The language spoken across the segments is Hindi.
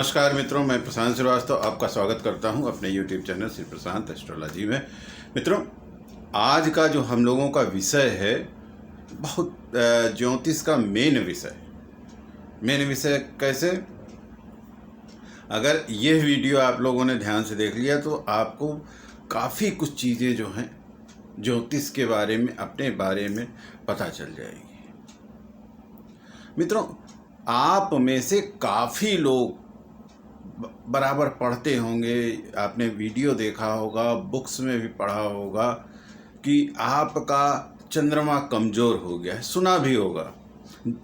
नमस्कार मित्रों, मैं प्रशांत श्रीवास्तव आपका स्वागत करता हूं अपने YouTube चैनल श्री प्रशांत एस्ट्रोलॉजी में। मित्रों, आज का जो हम लोगों का विषय है बहुत ज्योतिष का मेन विषय कैसे, अगर ये वीडियो आप लोगों ने ध्यान से देख लिया तो आपको काफ़ी कुछ चीज़ें जो हैं ज्योतिष के बारे में, अपने बारे में पता चल जाएगी। मित्रों, आप में से काफ़ी लोग बराबर पढ़ते होंगे, आपने वीडियो देखा होगा, बुक्स में भी पढ़ा होगा कि आपका चंद्रमा कमज़ोर हो गया है, सुना भी होगा।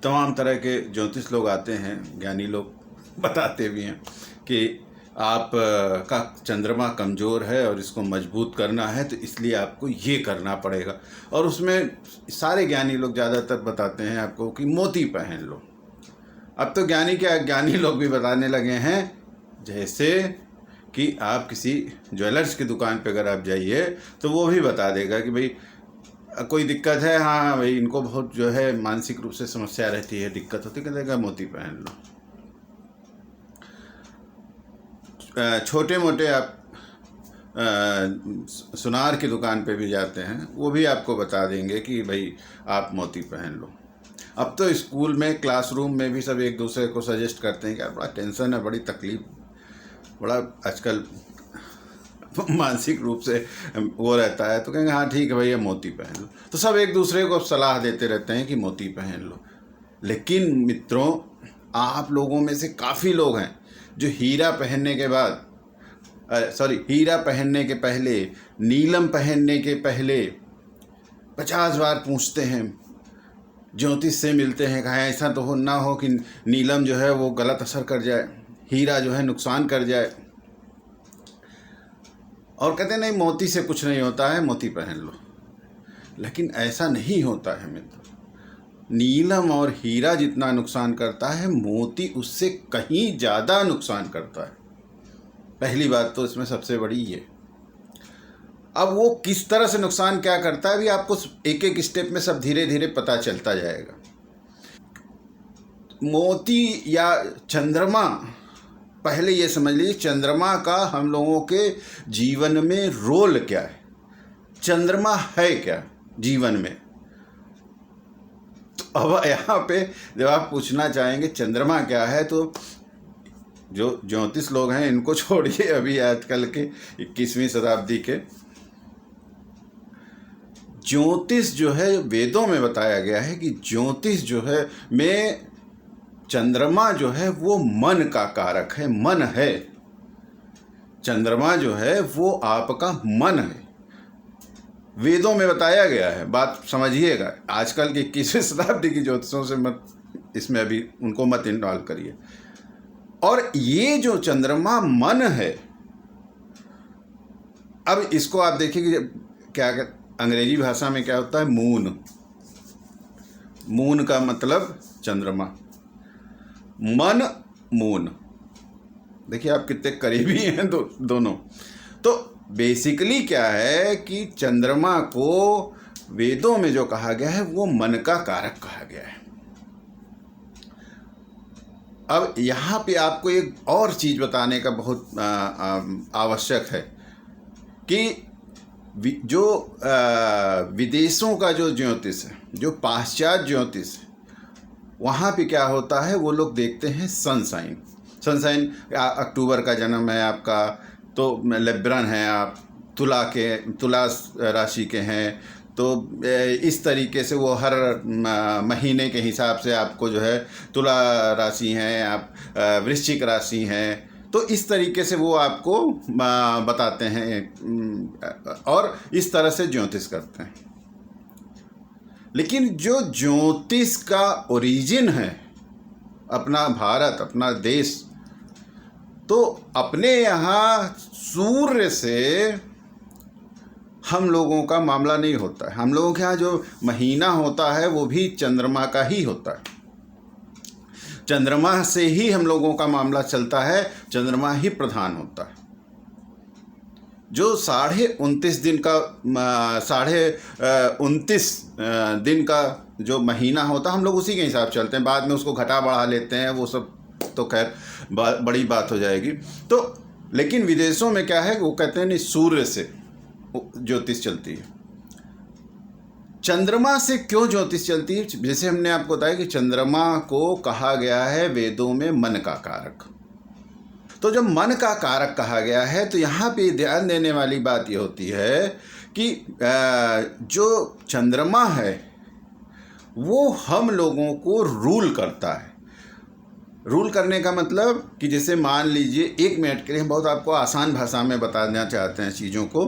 तमाम तरह के ज्योतिष लोग आते हैं, ज्ञानी लोग बताते भी हैं कि आप का चंद्रमा कमज़ोर है और इसको मजबूत करना है तो इसलिए आपको ये करना पड़ेगा। और उसमें सारे ज्ञानी लोग ज़्यादातर बताते हैं आपको कि मोती पहन लो। अब तो ज्ञानी लोग भी बताने लगे हैं, जैसे कि आप किसी ज्वेलर्स की दुकान पे अगर आप जाइए तो वो भी बता देगा कि भाई कोई दिक्कत है, हाँ भाई इनको बहुत जो है मानसिक रूप से समस्या रहती है, दिक्कत होती है, कहेगा मोती पहन लो। छोटे मोटे आप सुनार की दुकान पे भी जाते हैं, वो भी आपको बता देंगे कि भाई आप मोती पहन लो। अब तो स्कूल में, क्लासरूम में भी सब एक दूसरे को सजेस्ट करते हैं कि यार बड़ा टेंशन है, बड़ी तकलीफ, बड़ा आजकल मानसिक रूप से वो रहता है, तो कहेंगे हाँ ठीक है भैया मोती पहन लो। तो सब एक दूसरे को सलाह देते रहते हैं कि मोती पहन लो। लेकिन मित्रों, आप लोगों में से काफ़ी लोग हैं जो हीरा पहनने के पहले, नीलम पहनने के पहले 50 बार पूछते हैं, ज्योतिष से मिलते हैं, कहा ऐसा तो ना हो कि नीलम जो है वो गलत असर कर जाए, हीरा जो है नुकसान कर जाए। और कहते नहीं मोती से कुछ नहीं होता है, मोती पहन लो। लेकिन ऐसा नहीं होता है मित्रों। नीलम और हीरा जितना नुकसान करता है, मोती उससे कहीं ज़्यादा नुकसान करता है। पहली बात तो इसमें सबसे बड़ी ये। अब वो किस तरह से नुकसान क्या करता है, अभी आपको एक एक स्टेप में सब धीरे धीरे पता चलता जाएगा। मोती या चंद्रमा, पहले ये समझ लीजिए चंद्रमा का हम लोगों के जीवन में रोल क्या है, चंद्रमा है क्या जीवन में। तो अब यहाँ पे जब आप पूछना चाहेंगे चंद्रमा क्या है, तो जो ज्योतिष लोग हैं इनको छोड़िए, अभी आजकल के 21वीं शताब्दी के ज्योतिष जो है, वेदों में बताया गया है कि ज्योतिष जो है में चंद्रमा जो है वो मन का कारक है, मन है। चंद्रमा जो है वो आपका मन है, वेदों में बताया गया है। बात समझिएगा, आजकल की 21वीं शताब्दी की ज्योतिषों से मत, इसमें अभी उनको मत इन्वॉल्व करिए। और ये जो चंद्रमा मन है, अब इसको आप देखिए कि क्या अंग्रेजी भाषा में क्या होता है, मून का मतलब चंद्रमा, मन मून। देखिए आप कितने करीबी हैं दोनों। तो बेसिकली क्या है कि चंद्रमा को वेदों में जो कहा गया है वो मन का कारक कहा गया है। अब यहाँ पे आपको एक और चीज़ बताने का बहुत आवश्यक है कि जो विदेशों का जो ज्योतिष है, जो पाश्चात्य ज्योतिष है, वहाँ पे क्या होता है, वो लोग देखते हैं सनसाइन। अक्टूबर का जन्म है आपका तो लिब्रन है, आप तुला राशि के हैं, तो इस तरीके से वो हर महीने के हिसाब से आपको जो है तुला राशि हैं, आप वृश्चिक राशि हैं, तो इस तरीके से वो आपको बताते हैं और इस तरह से ज्योतिष करते हैं। लेकिन जो ज्योतिष का ओरिजिन है, अपना भारत, अपना देश, तो अपने यहाँ सूर्य से हम लोगों का मामला नहीं होता है। हम लोगों के यहाँ जो महीना होता है वो भी चंद्रमा का ही होता है, चंद्रमा से ही हम लोगों का मामला चलता है, चंद्रमा ही प्रधान होता है। जो 29.5 दिन का जो महीना होता है, हम लोग उसी के हिसाब चलते हैं, बाद में उसको घटा बढ़ा लेते हैं, वो सब तो खैर बड़ी बात हो जाएगी। तो लेकिन विदेशों में क्या है, वो कहते हैं नहीं, सूर्य से ज्योतिष चलती है। चंद्रमा से क्यों ज्योतिष चलती है? जैसे हमने आपको बताया कि चंद्रमा को कहा गया है वेदों में मन का कारक। तो जब मन का कारक कहा गया है तो यहाँ पे ध्यान देने वाली बात ये होती है कि जो चंद्रमा है वो हम लोगों को रूल करता है। रूल करने का मतलब कि जैसे मान लीजिए, 1 मिनट के लिए हम बहुत आपको आसान भाषा में बताना चाहते हैं चीज़ों को,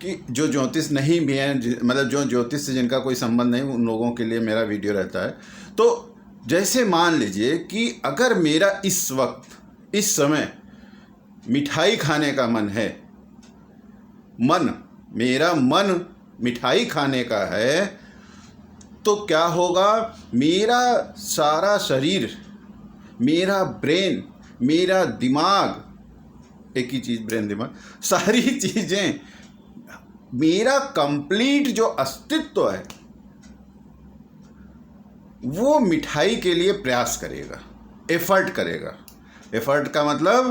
कि जो ज्योतिष नहीं भी हैं, मतलब जो ज्योतिष से जिनका कोई संबंध नहीं, उन लोगों के लिए मेरा वीडियो रहता है। तो जैसे मान लीजिए कि अगर मेरा इस वक्त, इस समय मिठाई खाने का मन है, मेरा मन मिठाई खाने का है, तो क्या होगा, मेरा सारा शरीर, मेरा ब्रेन, मेरा दिमाग, एक ही चीज़ ब्रेन दिमाग, सारी चीज़ें, मेरा कंप्लीट जो अस्तित्व है वो मिठाई के लिए प्रयास करेगा, एफर्ट करेगा। एफर्ट का मतलब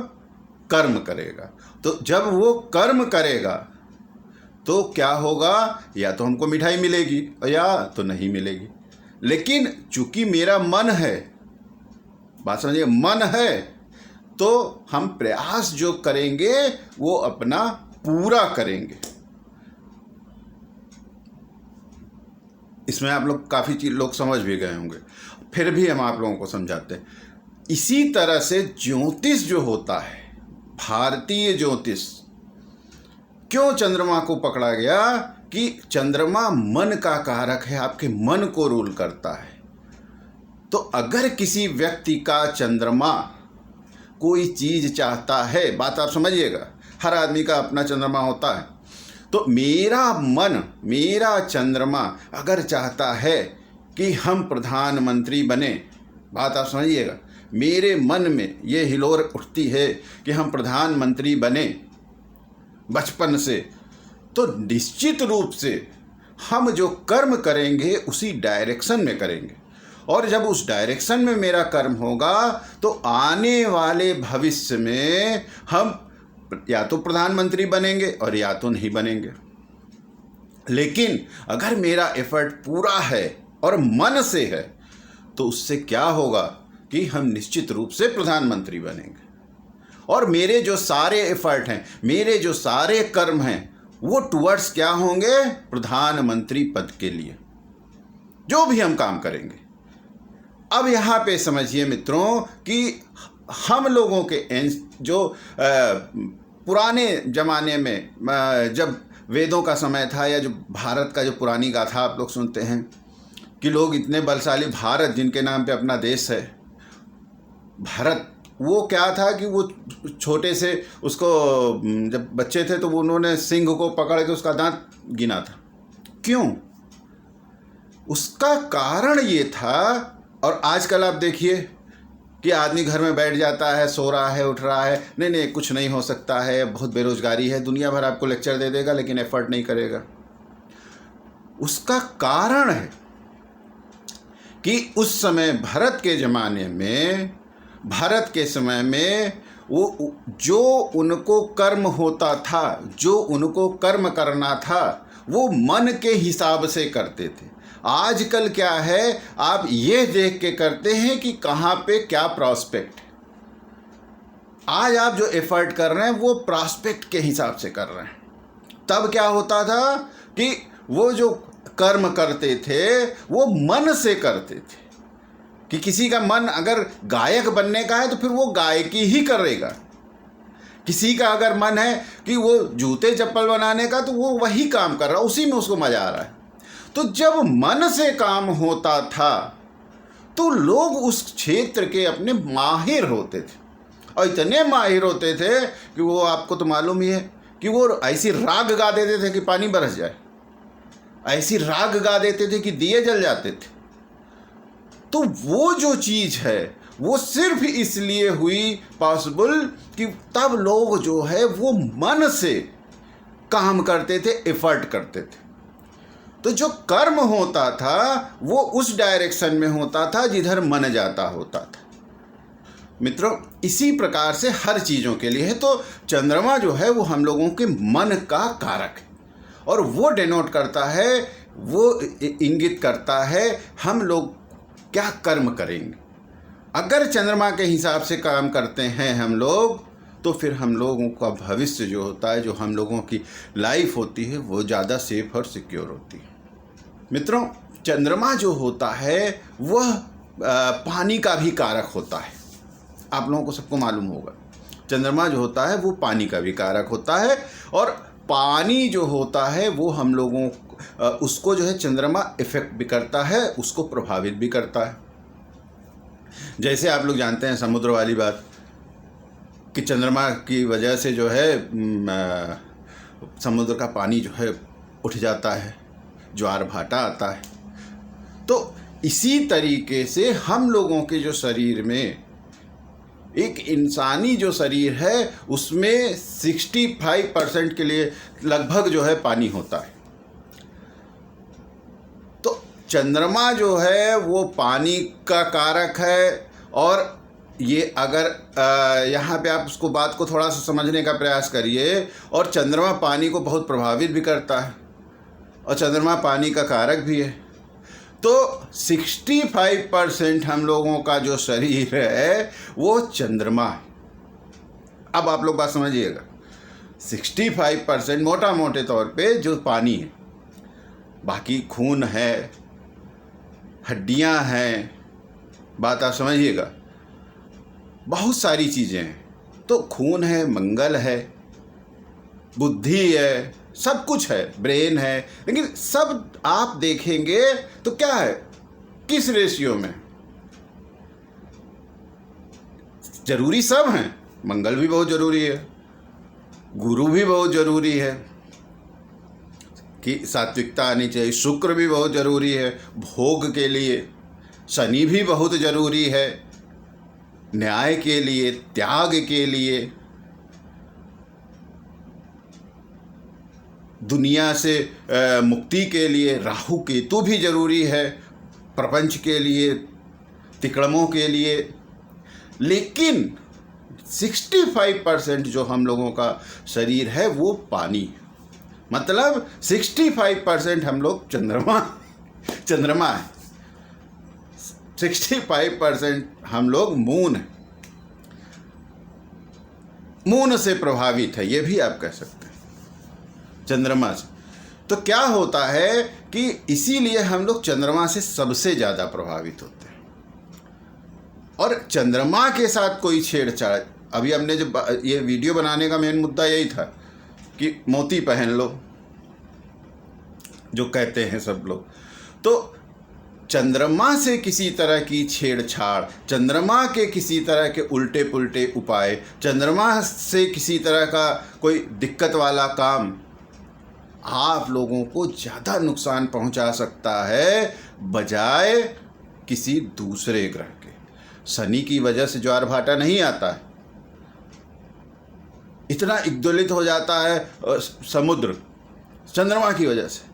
कर्म करेगा। तो जब वो कर्म करेगा तो क्या होगा, या तो हमको मिठाई मिलेगी या तो नहीं मिलेगी। लेकिन चूंकि मेरा मन है, बात समझिए, मन है, तो हम प्रयास जो करेंगे वो अपना पूरा करेंगे। इसमें आप लोग काफ़ी लोग समझ भी गए होंगे, फिर भी हम आप लोगों को समझाते हैं। इसी तरह से ज्योतिष जो होता है, भारतीय ज्योतिष, क्यों चंद्रमा को पकड़ा गया कि चंद्रमा मन का कारक है, आपके मन को रूल करता है। तो अगर किसी व्यक्ति का चंद्रमा कोई चीज़ चाहता है, बात आप समझिएगा, हर आदमी का अपना चंद्रमा होता है। तो मेरा मन, मेरा चंद्रमा अगर चाहता है कि हम प्रधानमंत्री बने, बात आप समझिएगा, मेरे मन में ये हिलोर उठती है कि हम प्रधानमंत्री बने बचपन से, तो निश्चित रूप से हम जो कर्म करेंगे उसी डायरेक्शन में करेंगे। और जब उस डायरेक्शन में मेरा कर्म होगा तो आने वाले भविष्य में हम या तो प्रधानमंत्री बनेंगे और या तो नहीं बनेंगे। लेकिन अगर मेरा एफर्ट पूरा है और मन से है तो उससे क्या होगा कि हम निश्चित रूप से प्रधानमंत्री बनेंगे। और मेरे जो सारे एफर्ट हैं, मेरे जो सारे कर्म हैं, वो टुवर्ड्स क्या होंगे, प्रधानमंत्री पद के लिए, जो भी हम काम करेंगे। अब यहाँ पे समझिए मित्रों कि हम लोगों के जो पुराने ज़माने में जब वेदों का समय था, या जो भारत का जो पुरानी गाथा आप लोग सुनते हैं कि लोग इतने बलशाली, भारत जिनके नाम पे अपना देश है, भारत, वो क्या था कि वो छोटे से उसको जब बच्चे थे तो उन्होंने सिंह को पकड़ के उसका दांत गिना था। क्यों? उसका कारण ये था। और आजकल आप देखिए कि आदमी घर में बैठ जाता है, सो रहा है, उठ रहा है, नहीं कुछ नहीं हो सकता है, बहुत बेरोजगारी है, दुनिया भर आपको लेक्चर दे देगा लेकिन एफर्ट नहीं करेगा। उसका कारण है कि उस समय भरत के ज़माने में, भारत के समय में, वो जो उनको कर्म होता था, जो उनको कर्म करना था, वो मन के हिसाब से करते थे। आजकल क्या है, आप ये देख के करते हैं कि कहाँ पे क्या प्रॉस्पेक्ट है। आज आप जो एफर्ट कर रहे हैं वो प्रॉस्पेक्ट के हिसाब से कर रहे हैं। तब क्या होता था कि वो जो कर्म करते थे वो मन से करते थे। कि किसी का मन अगर गायक बनने का है तो फिर वो गायकी ही करेगा। किसी का अगर मन है कि वो जूते चप्पल बनाने का तो वो वही काम कर रहा है, उसी में उसको मज़ा आ रहा है। तो जब मन से काम होता था तो लोग उस क्षेत्र के अपने माहिर होते थे, और इतने माहिर होते थे कि वो, आपको तो मालूम ही है कि वो ऐसी राग गा देते थे कि पानी बरस जाए, ऐसी राग गा देते थे कि दिए जल जाते थे। तो वो जो चीज़ है वो सिर्फ इसलिए हुई पॉसिबल कि तब लोग जो है वो मन से काम करते थे, एफर्ट करते थे। तो जो कर्म होता था वो उस डायरेक्शन में होता था जिधर मन जाता होता था। मित्रों इसी प्रकार से हर चीज़ों के लिए है। तो चंद्रमा जो है वो हम लोगों के मन का कारक है और वो डिनोट करता है, वो इंगित करता है हम लोग क्या कर्म करेंगे। अगर चंद्रमा के हिसाब से काम करते हैं हम लोग, तो फिर हम लोगों का भविष्य जो होता है, जो हम लोगों की लाइफ होती है, वो ज़्यादा सेफ और सिक्योर होती है। मित्रों चंद्रमा जो होता है वह पानी का भी कारक होता है। आप लोगों को सबको मालूम होगा चंद्रमा जो होता है वो पानी का भी कारक होता है, और पानी जो होता है वो हम लोगों उसको जो है चंद्रमा इफेक्ट भी करता है, उसको प्रभावित भी करता है। जैसे आप लोग जानते हैं समुद्र वाली बात कि चंद्रमा की वजह से जो है समुद्र का पानी जो है उठ जाता है, ज्वार भाटा आता है। तो इसी तरीके से हम लोगों के जो शरीर में, एक इंसानी जो शरीर है उसमें 65% के लिए लगभग जो है पानी होता है। तो चंद्रमा जो है वो पानी का कारक है, और ये अगर यहाँ पे आप उसको बात को थोड़ा सा समझने का प्रयास करिए, और चंद्रमा पानी को बहुत प्रभावित भी करता है और चंद्रमा पानी का कारक भी है। तो 65% हम लोगों का जो शरीर है वो चंद्रमा है। अब आप लोग बात समझिएगा, 65% मोटा मोटे तौर पे जो पानी है, बाकी खून है, हड्डियां हैं, बात आप समझिएगा, बहुत सारी चीज़ें हैं। तो खून है, मंगल है, बुद्धि है, सब कुछ है, ब्रेन है, लेकिन सब आप देखेंगे तो क्या है, किस रेशियो में। जरूरी सब हैं, मंगल भी बहुत जरूरी है, गुरु भी बहुत जरूरी है कि सात्विकता आनी चाहिए, शुक्र भी बहुत जरूरी है भोग के लिए, शनि भी बहुत जरूरी है न्याय के लिए, त्याग के लिए, दुनिया से मुक्ति के लिए, राहु केतु भी जरूरी है प्रपंच के लिए, तिकड़मों के लिए। लेकिन 65% जो हम लोगों का शरीर है वो पानी, मतलब 65% हम लोग चंद्रमा है, 65% हम लोग मून है, मून से प्रभावित है, ये भी आप कह सकते हैं चंद्रमा से। तो क्या होता है कि इसीलिए हम लोग चंद्रमा से सबसे ज़्यादा प्रभावित होते हैं। और चंद्रमा के साथ कोई छेड़छाड़, अभी हमने जो ये वीडियो बनाने का मेन मुद्दा यही था कि मोती पहन लो जो कहते हैं सब लोग। तो चंद्रमा से किसी तरह की छेड़छाड़, चंद्रमा के किसी तरह के उल्टे पुल्टे उपाय, चंद्रमा से किसी तरह का कोई दिक्कत वाला काम आप लोगों को ज़्यादा नुकसान पहुंचा सकता है बजाय किसी दूसरे ग्रह के। शनि की वजह से ज्वार भाटा नहीं आता है, इतना इग्दोलित हो जाता है समुद्र चंद्रमा की वजह से।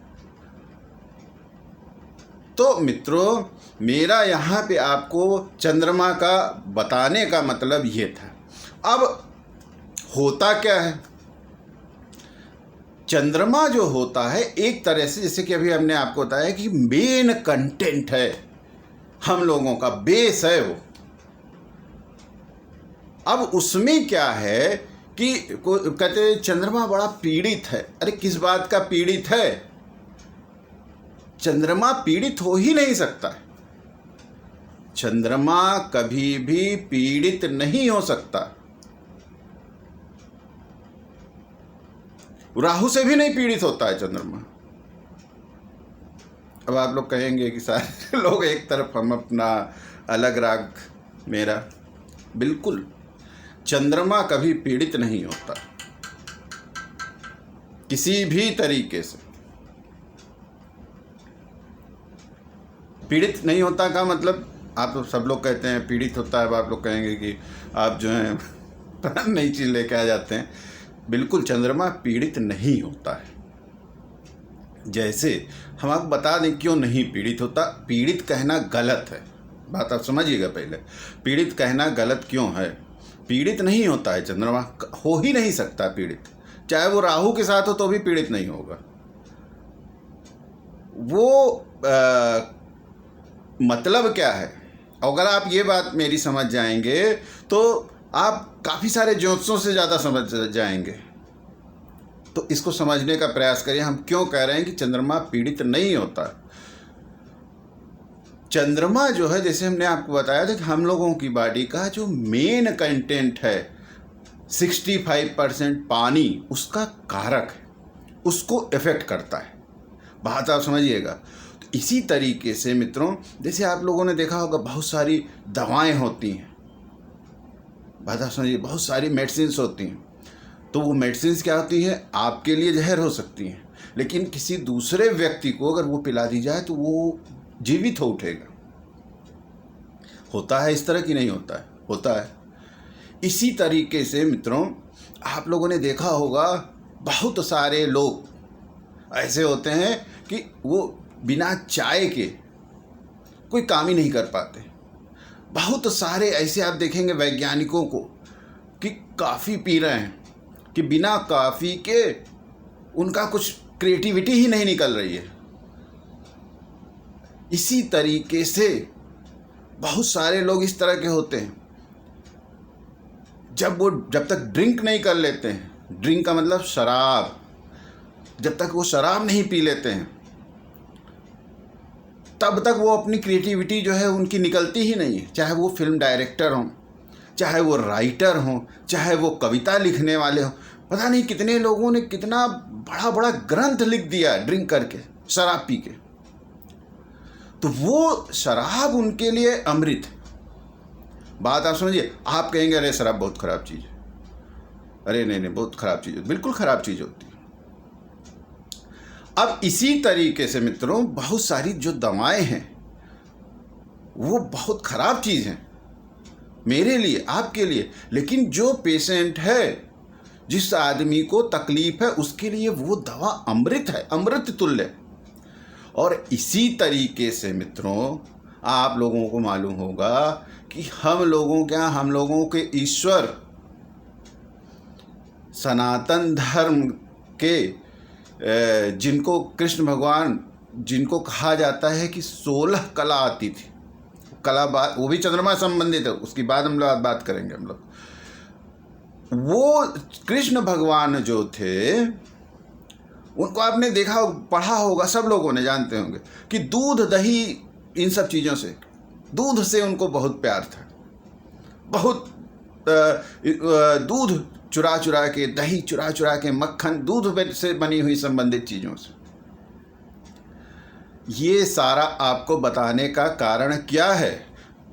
तो मित्रों मेरा यहाँ पे आपको चंद्रमा का बताने का मतलब ये था। अब होता क्या है, चंद्रमा जो होता है एक तरह से, जैसे कि अभी हमने आपको बताया कि मेन कंटेंट है, हम लोगों का बेस है वो। अब उसमें क्या है कि कहते हैं चंद्रमा बड़ा पीड़ित है। अरे किस बात का पीड़ित है, चंद्रमा पीड़ित हो ही नहीं सकता है। चंद्रमा कभी भी पीड़ित नहीं हो सकता, राहु से भी नहीं पीड़ित होता है चंद्रमा। अब आप लोग कहेंगे कि सारे लोग एक तरफ, हम अपना अलग राग मेरा। बिल्कुल चंद्रमा कभी पीड़ित नहीं होता किसी भी तरीके से। पीड़ित नहीं होता का मतलब, आप सब लोग कहते हैं पीड़ित होता है, अब आप लोग कहेंगे कि आप जो हैं नई चीज़ लेके आ जाते हैं। बिल्कुल चंद्रमा पीड़ित नहीं होता है। जैसे हम आपको बता दें क्यों नहीं पीड़ित होता, पीड़ित कहना गलत है, बात आप समझिएगा। पहले पीड़ित कहना गलत क्यों है? पीड़ित नहीं होता है चंद्रमा, हो ही नहीं सकता पीड़ित। चाहे वो राहु के साथ हो तो भी पीड़ित नहीं होगा। वो मतलब क्या है? अगर आप ये बात मेरी समझ जाएंगे तो आप काफ़ी सारे ज्योतिषों से ज़्यादा समझ जाएंगे। तो इसको समझने का प्रयास करिए, हम क्यों कह रहे हैं कि चंद्रमा पीड़ित नहीं होता। चंद्रमा जो है, जैसे हमने आपको बताया था कि हम लोगों की बॉडी का जो मेन कंटेंट है 65% पानी, उसका कारक है, उसको इफेक्ट करता है। बात आप समझिएगा। तो इसी तरीके से मित्रों, जैसे आप लोगों ने देखा होगा बहुत सारी दवाएं होती हैं, बात आप समझिए, बहुत सारी मेडिसिन्स होती हैं। तो वो मेडिसिन्स क्या होती हैं? आपके लिए जहर हो सकती हैं, लेकिन किसी दूसरे व्यक्ति को अगर वो पिला दी जाए तो वो जीवित हो उठेगा। होता है इस तरह की? नहीं होता है, होता है। इसी तरीके से मित्रों, आप लोगों ने देखा होगा बहुत सारे लोग ऐसे होते हैं कि वो बिना चाय के कोई काम ही नहीं कर पाते। बहुत सारे ऐसे आप देखेंगे वैज्ञानिकों को कि काफ़ी पी रहे हैं, कि बिना कॉफ़ी के उनका कुछ क्रिएटिविटी ही नहीं निकल रही है। इसी तरीके से बहुत सारे लोग इस तरह के होते हैं, जब तक ड्रिंक नहीं कर लेते हैं, ड्रिंक का मतलब शराब, जब तक वो शराब नहीं पी लेते हैं तब तक वो अपनी क्रिएटिविटी जो है उनकी निकलती ही नहीं है। चाहे वो फिल्म डायरेक्टर हों, चाहे वो राइटर हों, चाहे वो कविता लिखने वाले हों। पता नहीं कितने लोगों ने कितना बड़ा बड़ा ग्रंथ लिख दिया ड्रिंक करके, शराब पी के। तो वो शराब उनके लिए अमृत है। बात आप समझिए। आप कहेंगे अरे शराब बहुत ख़राब चीज़ है। अरे नहीं, बहुत ख़राब चीज़ है, बिल्कुल ख़राब चीज़ होती है। अब इसी तरीके से मित्रों, बहुत सारी जो दवाएं हैं वो बहुत ख़राब चीज़ हैं मेरे लिए, आपके लिए, लेकिन जो पेशेंट है, जिस आदमी को तकलीफ है, उसके लिए वो दवा अमृत है, अमृत तुल्य। और इसी तरीके से मित्रों, आप लोगों को मालूम होगा कि हम लोगों के ईश्वर सनातन धर्म के, जिनको कृष्ण भगवान, जिनको कहा जाता है कि 16 कला आती थी, कला बात वो भी चंद्रमा संबंधित है, उसकी बाद हम लोग बात करेंगे। हम लोग वो कृष्ण भगवान जो थे, उनको आपने देखा, पढ़ा होगा, सब लोगों ने जानते होंगे कि दूध दही, इन सब चीज़ों से, दूध से उनको बहुत प्यार था। बहुत दूध चुरा चुरा के, दही चुरा चुरा के, मक्खन, दूध से बनी हुई संबंधित चीज़ों से। ये सारा आपको बताने का कारण क्या है?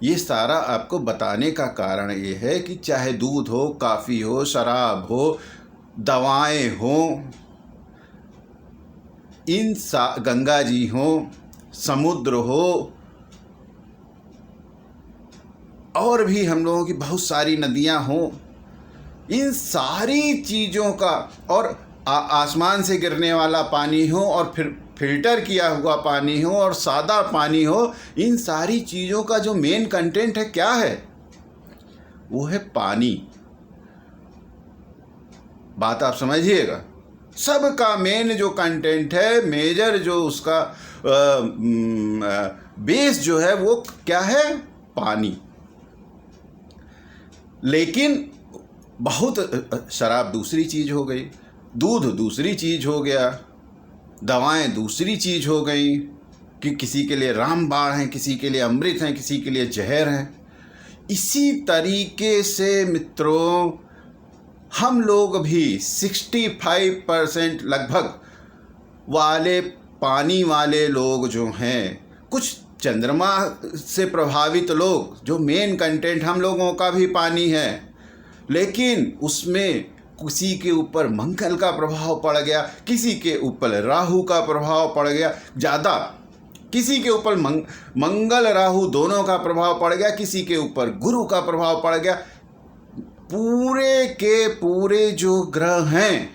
ये सारा आपको बताने का कारण ये है कि चाहे दूध हो, कॉफ़ी हो, शराब हो, दवाएं हो, गंगा जी हो, समुद्र हो, और भी हम लोगों की बहुत सारी नदियां हो, इन सारी चीज़ों का, और आसमान से गिरने वाला पानी हो, और फिर फिल्टर किया हुआ पानी हो, और सादा पानी हो, इन सारी चीज़ों का जो मेन कंटेंट है क्या है? वो है पानी। बात आप समझिएगा। सबका मेन जो कंटेंट है, मेजर जो उसका बेस जो है, वो क्या है? पानी। लेकिन बहुत, शराब दूसरी चीज़ हो गई, दूध दूसरी चीज़ हो गया, दवाएं दूसरी चीज़ हो गई, कि किसी के लिए रामबाण हैं, किसी के लिए अमृत हैं, किसी के लिए जहर हैं। इसी तरीके से मित्रों, हम लोग भी 65% लगभग वाले पानी वाले लोग जो हैं, कुछ चंद्रमा से प्रभावित लोग, जो मेन कंटेंट हम लोगों का भी पानी है, लेकिन उसमें किसी के ऊपर मंगल का प्रभाव पड़ गया, किसी के ऊपर राहु का प्रभाव पड़ गया ज़्यादा, किसी के ऊपर मंगल राहु दोनों का प्रभाव पड़ गया, किसी के ऊपर गुरु का प्रभाव पड़ गया। पूरे के पूरे जो ग्रह हैं,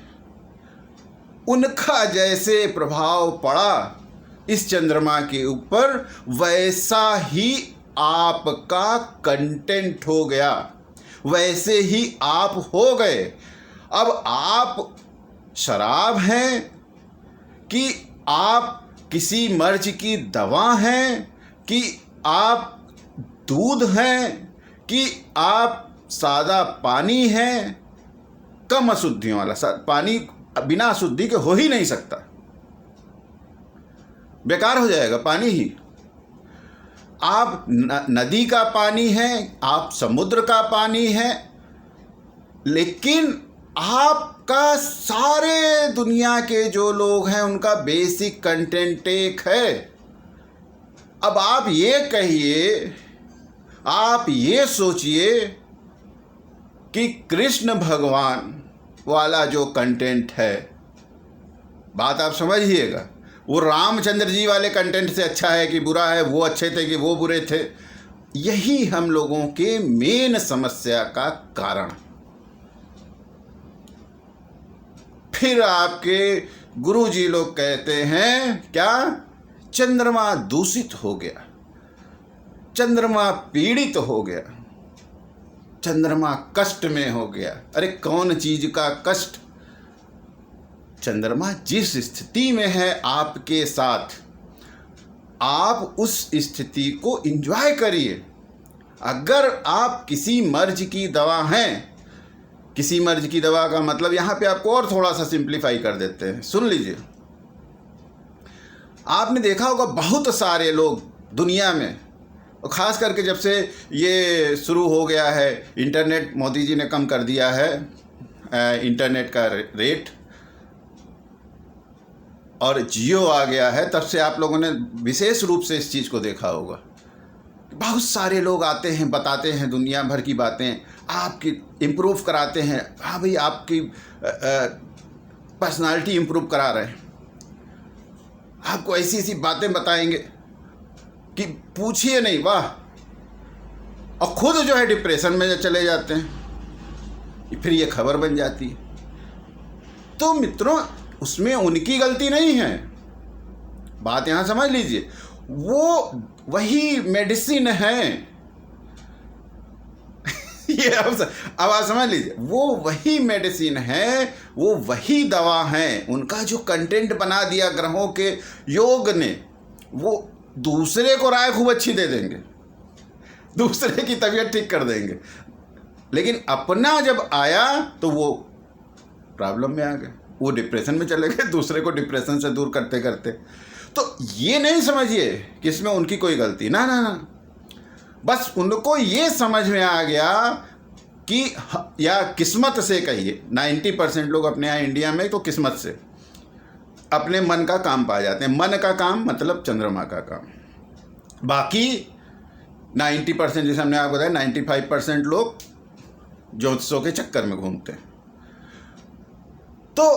उनका जैसे प्रभाव पड़ा इस चंद्रमा के ऊपर, वैसा ही आपका कंटेंट हो गया, वैसे ही आप हो गए। अब आप शराब हैं कि आप किसी मर्ज की दवा हैं कि आप दूध हैं कि आप सादा पानी हैं, कम अशुद्धियों वाला पानी बिना अशुद्धि के हो ही नहीं सकता, बेकार हो जाएगा पानी ही। आप नदी का पानी है, आप समुद्र का पानी है, लेकिन आपका सारे दुनिया के जो लोग हैं उनका बेसिक कंटेंट एक है। अब आप ये कहिए, आप ये सोचिए कि कृष्ण भगवान वाला जो कंटेंट है, बात आप समझिएगा, वो रामचंद्र जी वाले कंटेंट से अच्छा है कि बुरा है, वो अच्छे थे कि वो बुरे थे। यही हम लोगों के मेन समस्या का कारण। फिर आपके गुरुजी लोग कहते हैं क्या, चंद्रमा दूषित हो गया, चंद्रमा पीड़ित हो गया, चंद्रमा कष्ट में हो गया। अरे कौन चीज का कष्ट? चंद्रमा जिस स्थिति में है आपके साथ, आप उस स्थिति को एंजॉय करिए। अगर आप किसी मर्ज की दवा हैं, किसी मर्ज की दवा का मतलब यहाँ पे आपको और थोड़ा सा सिंप्लीफाई कर देते हैं, सुन लीजिए। आपने देखा होगा बहुत सारे लोग दुनिया में, और ख़ास करके जब से ये शुरू हो गया है इंटरनेट, मोदी जी ने कम कर दिया है इंटरनेट का रेट, और जियो आ गया है, तब से आप लोगों ने विशेष रूप से इस चीज़ को देखा होगा। बहुत सारे लोग आते हैं, बताते हैं दुनिया भर की बातें, आपकी इम्प्रूव कराते हैं। हाँ भाई, आपकी पर्सनालिटी इम्प्रूव करा रहे हैं, आपको ऐसी ऐसी बातें बताएंगे कि पूछिए नहीं, वाह। और खुद जो है डिप्रेशन में चले जाते हैं, फिर ये खबर बन जाती है। तो मित्रों, उसमें उनकी गलती नहीं है, बात यहाँ समझ लीजिए। वो वही मेडिसिन है ये अब आप समझ लीजिए, वो वही मेडिसिन है, वो वही दवा है। उनका जो कंटेंट बना दिया ग्रहों के योग ने, वो दूसरे को राय खूब अच्छी दे देंगे, दूसरे की तबीयत ठीक कर देंगे, लेकिन अपना जब आया तो वो प्रॉब्लम में आ गए, वो डिप्रेशन में चले गए, दूसरे को डिप्रेशन से दूर करते करते। तो ये नहीं समझिए कि इसमें उनकी कोई गलती, ना ना ना, बस उनको ये समझ में आ गया कि, या किस्मत से कहिए, 90% लोग अपने यहाँ इंडिया में तो किस्मत से अपने मन का काम पा जाते हैं। मन का काम मतलब चंद्रमा का काम। बाकी 90%, जैसे हमने आपको बताया, 95% लोग ज्योतिषों के चक्कर में घूमते हैं। तो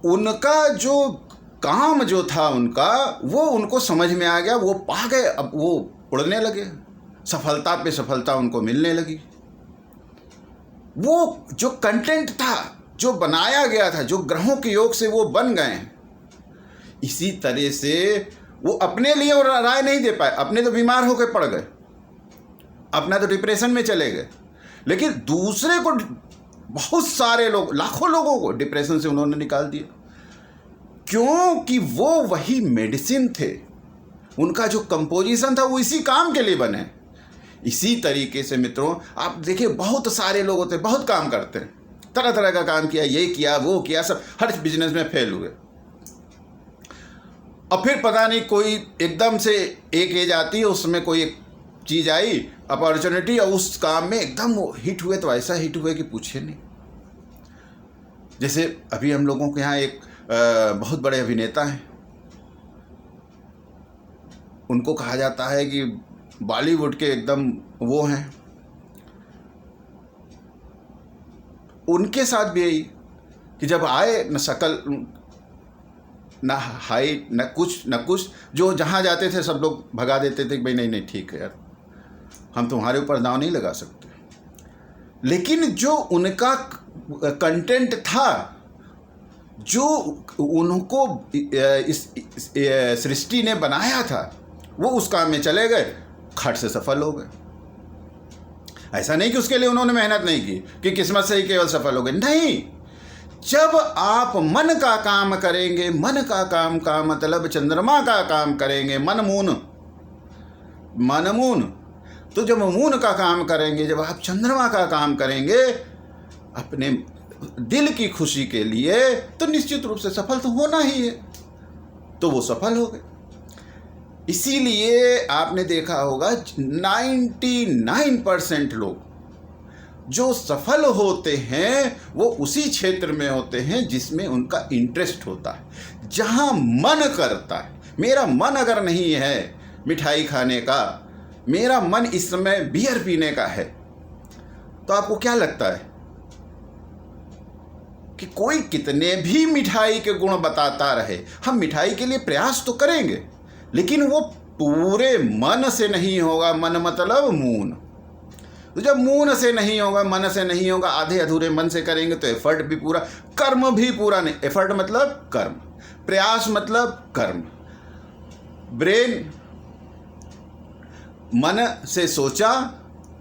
उनका जो काम जो था उनका, वो उनको समझ में आ गया, वो पा गए, अब वो उड़ने लगे, सफलता पे सफलता उनको मिलने लगी। वो जो कंटेंट था, जो बनाया गया था, जो ग्रहों के योग से वो बन गए, इसी तरह से वो अपने लिए और राय नहीं दे पाए, अपने तो बीमार होकर पड़ गए, अपना तो डिप्रेशन में चले गए, लेकिन दूसरे को, बहुत सारे लोग, लाखों लोगों को डिप्रेशन से उन्होंने निकाल दिया, क्योंकि वो वही मेडिसिन थे। उनका जो कंपोजिशन था वो इसी काम के लिए बने। इसी तरीके से मित्रों, आप देखिए, बहुत सारे लोग होते हैं, बहुत काम करते हैं, तरह तरह का काम किया, ये किया वो किया, सब हर बिजनेस में फेल हुए, और फिर पता नहीं कोई एकदम से एक एज आती है, उसमें कोई एक चीज़ आई, अपॉर्चुनिटी, और उस काम में एकदम वो हिट हुए, तो ऐसा हिट हुए कि पूछिए नहीं। जैसे अभी हम लोगों के यहाँ एक बहुत बड़े अभिनेता हैं, उनको कहा जाता है कि बॉलीवुड के एकदम वो हैं। उनके साथ भी यही कि जब आए, न शक्ल, न हाइट, न कुछ, जो जहाँ जाते थे सब लोग भगा देते थे कि भाई नहीं नहीं ठीक है यार, हम तुम्हारे ऊपर दांव नहीं लगा सकते। लेकिन जो उनका कंटेंट था, जो उनको इस सृष्टि ने बनाया था, वो उस काम में चले गए, खट से सफल हो गए। ऐसा नहीं कि उसके लिए उन्होंने मेहनत नहीं की कि किस्मत से ही केवल सफल हो गए, नहीं। जब आप मन का काम करेंगे, मन का काम का मतलब चंद्रमा का काम करेंगे, मनमून, तो जब मून का काम करेंगे, जब आप चंद्रमा का काम करेंगे अपने दिल की खुशी के लिए, तो निश्चित रूप से सफल तो होना ही है। तो वो सफल हो गए। इसीलिए आपने देखा होगा 99% लोग जो सफल होते हैं वो उसी क्षेत्र में होते हैं जिसमें उनका इंटरेस्ट होता है, जहां मन करता है। मेरा मन अगर नहीं है मिठाई खाने का, मेरा मन इस समय बियर पीने का है, तो आपको क्या लगता है कि कोई कितने भी मिठाई के गुण बताता रहे, हम मिठाई के लिए प्रयास तो करेंगे, लेकिन वो पूरे मन से नहीं होगा। मन मतलब मून। तो जब मून से नहीं होगा, मन से नहीं होगा, आधे अधूरे मन से करेंगे तो एफर्ट भी पूरा, कर्म भी पूरा नहीं। एफर्ट मतलब कर्म, प्रयास मतलब कर्म। ब्रेन मन से सोचा,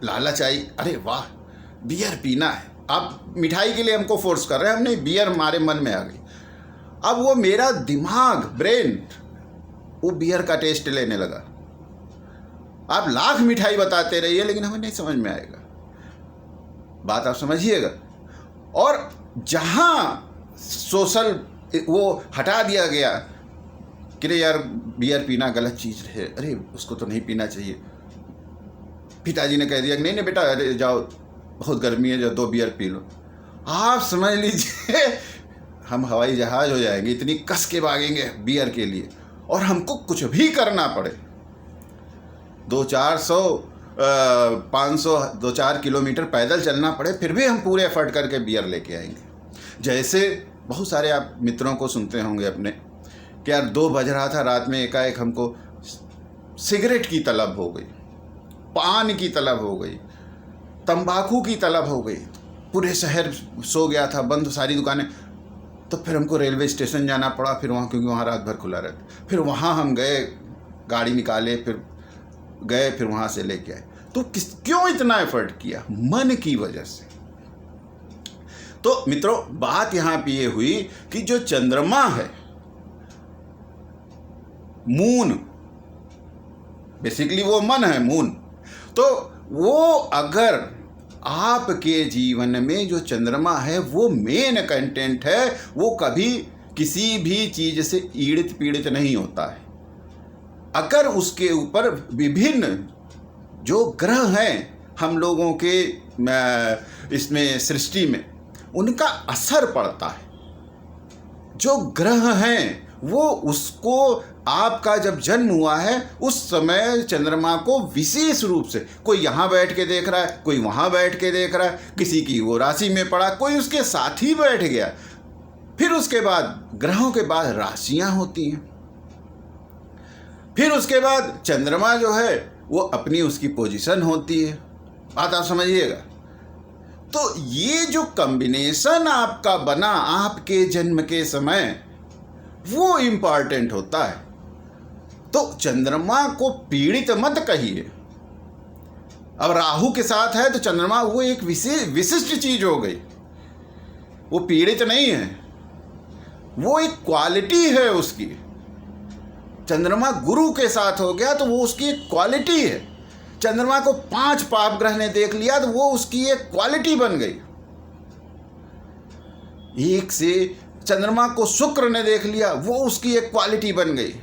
लालच आई, अरे वाह बियर पीना है, आप मिठाई के लिए हमको फोर्स कर रहे हैं, हमने बियर हमारे मन में आ गई। अब वो मेरा दिमाग, ब्रेन, वो बियर का टेस्ट लेने लगा। आप लाख मिठाई बताते रहिए लेकिन हमें नहीं समझ में आएगा। बात आप समझिएगा। और जहां सोशल वो हटा दिया गया कि रे यार बियर पीना गलत चीज़ है, अरे उसको तो नहीं पीना चाहिए, पिताजी ने कह दिया कि नहीं नहीं बेटा, अरे जाओ बहुत गर्मी है, जो 2 बियर पी लो, आप समझ लीजिए हम हवाई जहाज हो जाएंगे, इतनी कस के भागेंगे बियर के लिए। और हमको कुछ भी करना पड़े, 2-4 किलोमीटर पैदल चलना पड़े, फिर भी हम पूरे एफर्ट करके बियर लेके आएंगे। जैसे बहुत सारे आप मित्रों को सुनते होंगे अपने कि यार 2 बज रहा था रात में, एकाएक हमको सिगरेट की तलब हो गई, पान की तलब हो गई, तंबाकू की तलब हो गई, पूरे शहर सो गया था, बंद सारी दुकानें। तो फिर हमको रेलवे स्टेशन जाना पड़ा, फिर वहाँ, क्योंकि वहाँ रात भर खुला रहता, फिर वहाँ हम गए, गाड़ी निकाले, फिर गए, फिर वहाँ से लेके आए। तो क्यों इतना एफर्ट किया? मन की वजह से। तो मित्रों बात यहाँ पे ये हुई कि जो चंद्रमा है, मून, बेसिकली वो मन है, मून, तो वो अगर आपके जीवन में जो चंद्रमा है वो मेन कंटेंट है, वो कभी किसी भी चीज से ईड़ित पीड़ित नहीं होता है। अगर उसके ऊपर विभिन्न जो ग्रह हैं हम लोगों के इसमें सृष्टि में, उनका असर पड़ता है। जो ग्रह हैं वो उसको, आपका जब जन्म हुआ है उस समय चंद्रमा को विशेष रूप से, कोई यहाँ बैठ के देख रहा है, कोई वहाँ बैठ के देख रहा है, किसी की वो राशि में पड़ा, कोई उसके साथ ही बैठ गया। फिर उसके बाद ग्रहों के बाद राशियाँ होती हैं, फिर उसके बाद चंद्रमा जो है वो अपनी उसकी पोजीशन होती है। बात आप समझिएगा। तो ये जो कॉम्बिनेशन आपका बना आपके जन्म के समय, वो इम्पॉर्टेंट होता है। तो चंद्रमा को पीड़ित मत कहिए। अब राहु के साथ है तो चंद्रमा वो एक विशिष्ट चीज हो गई, वो पीड़ित नहीं है, वो एक क्वालिटी है उसकी। चंद्रमा गुरु के साथ हो गया तो वो उसकी एक क्वालिटी है। चंद्रमा को 5 पाप ग्रह ने देख लिया तो वो उसकी एक क्वालिटी बन गई। एक से चंद्रमा को शुक्र ने देख लिया, वो उसकी एक क्वालिटी बन गई।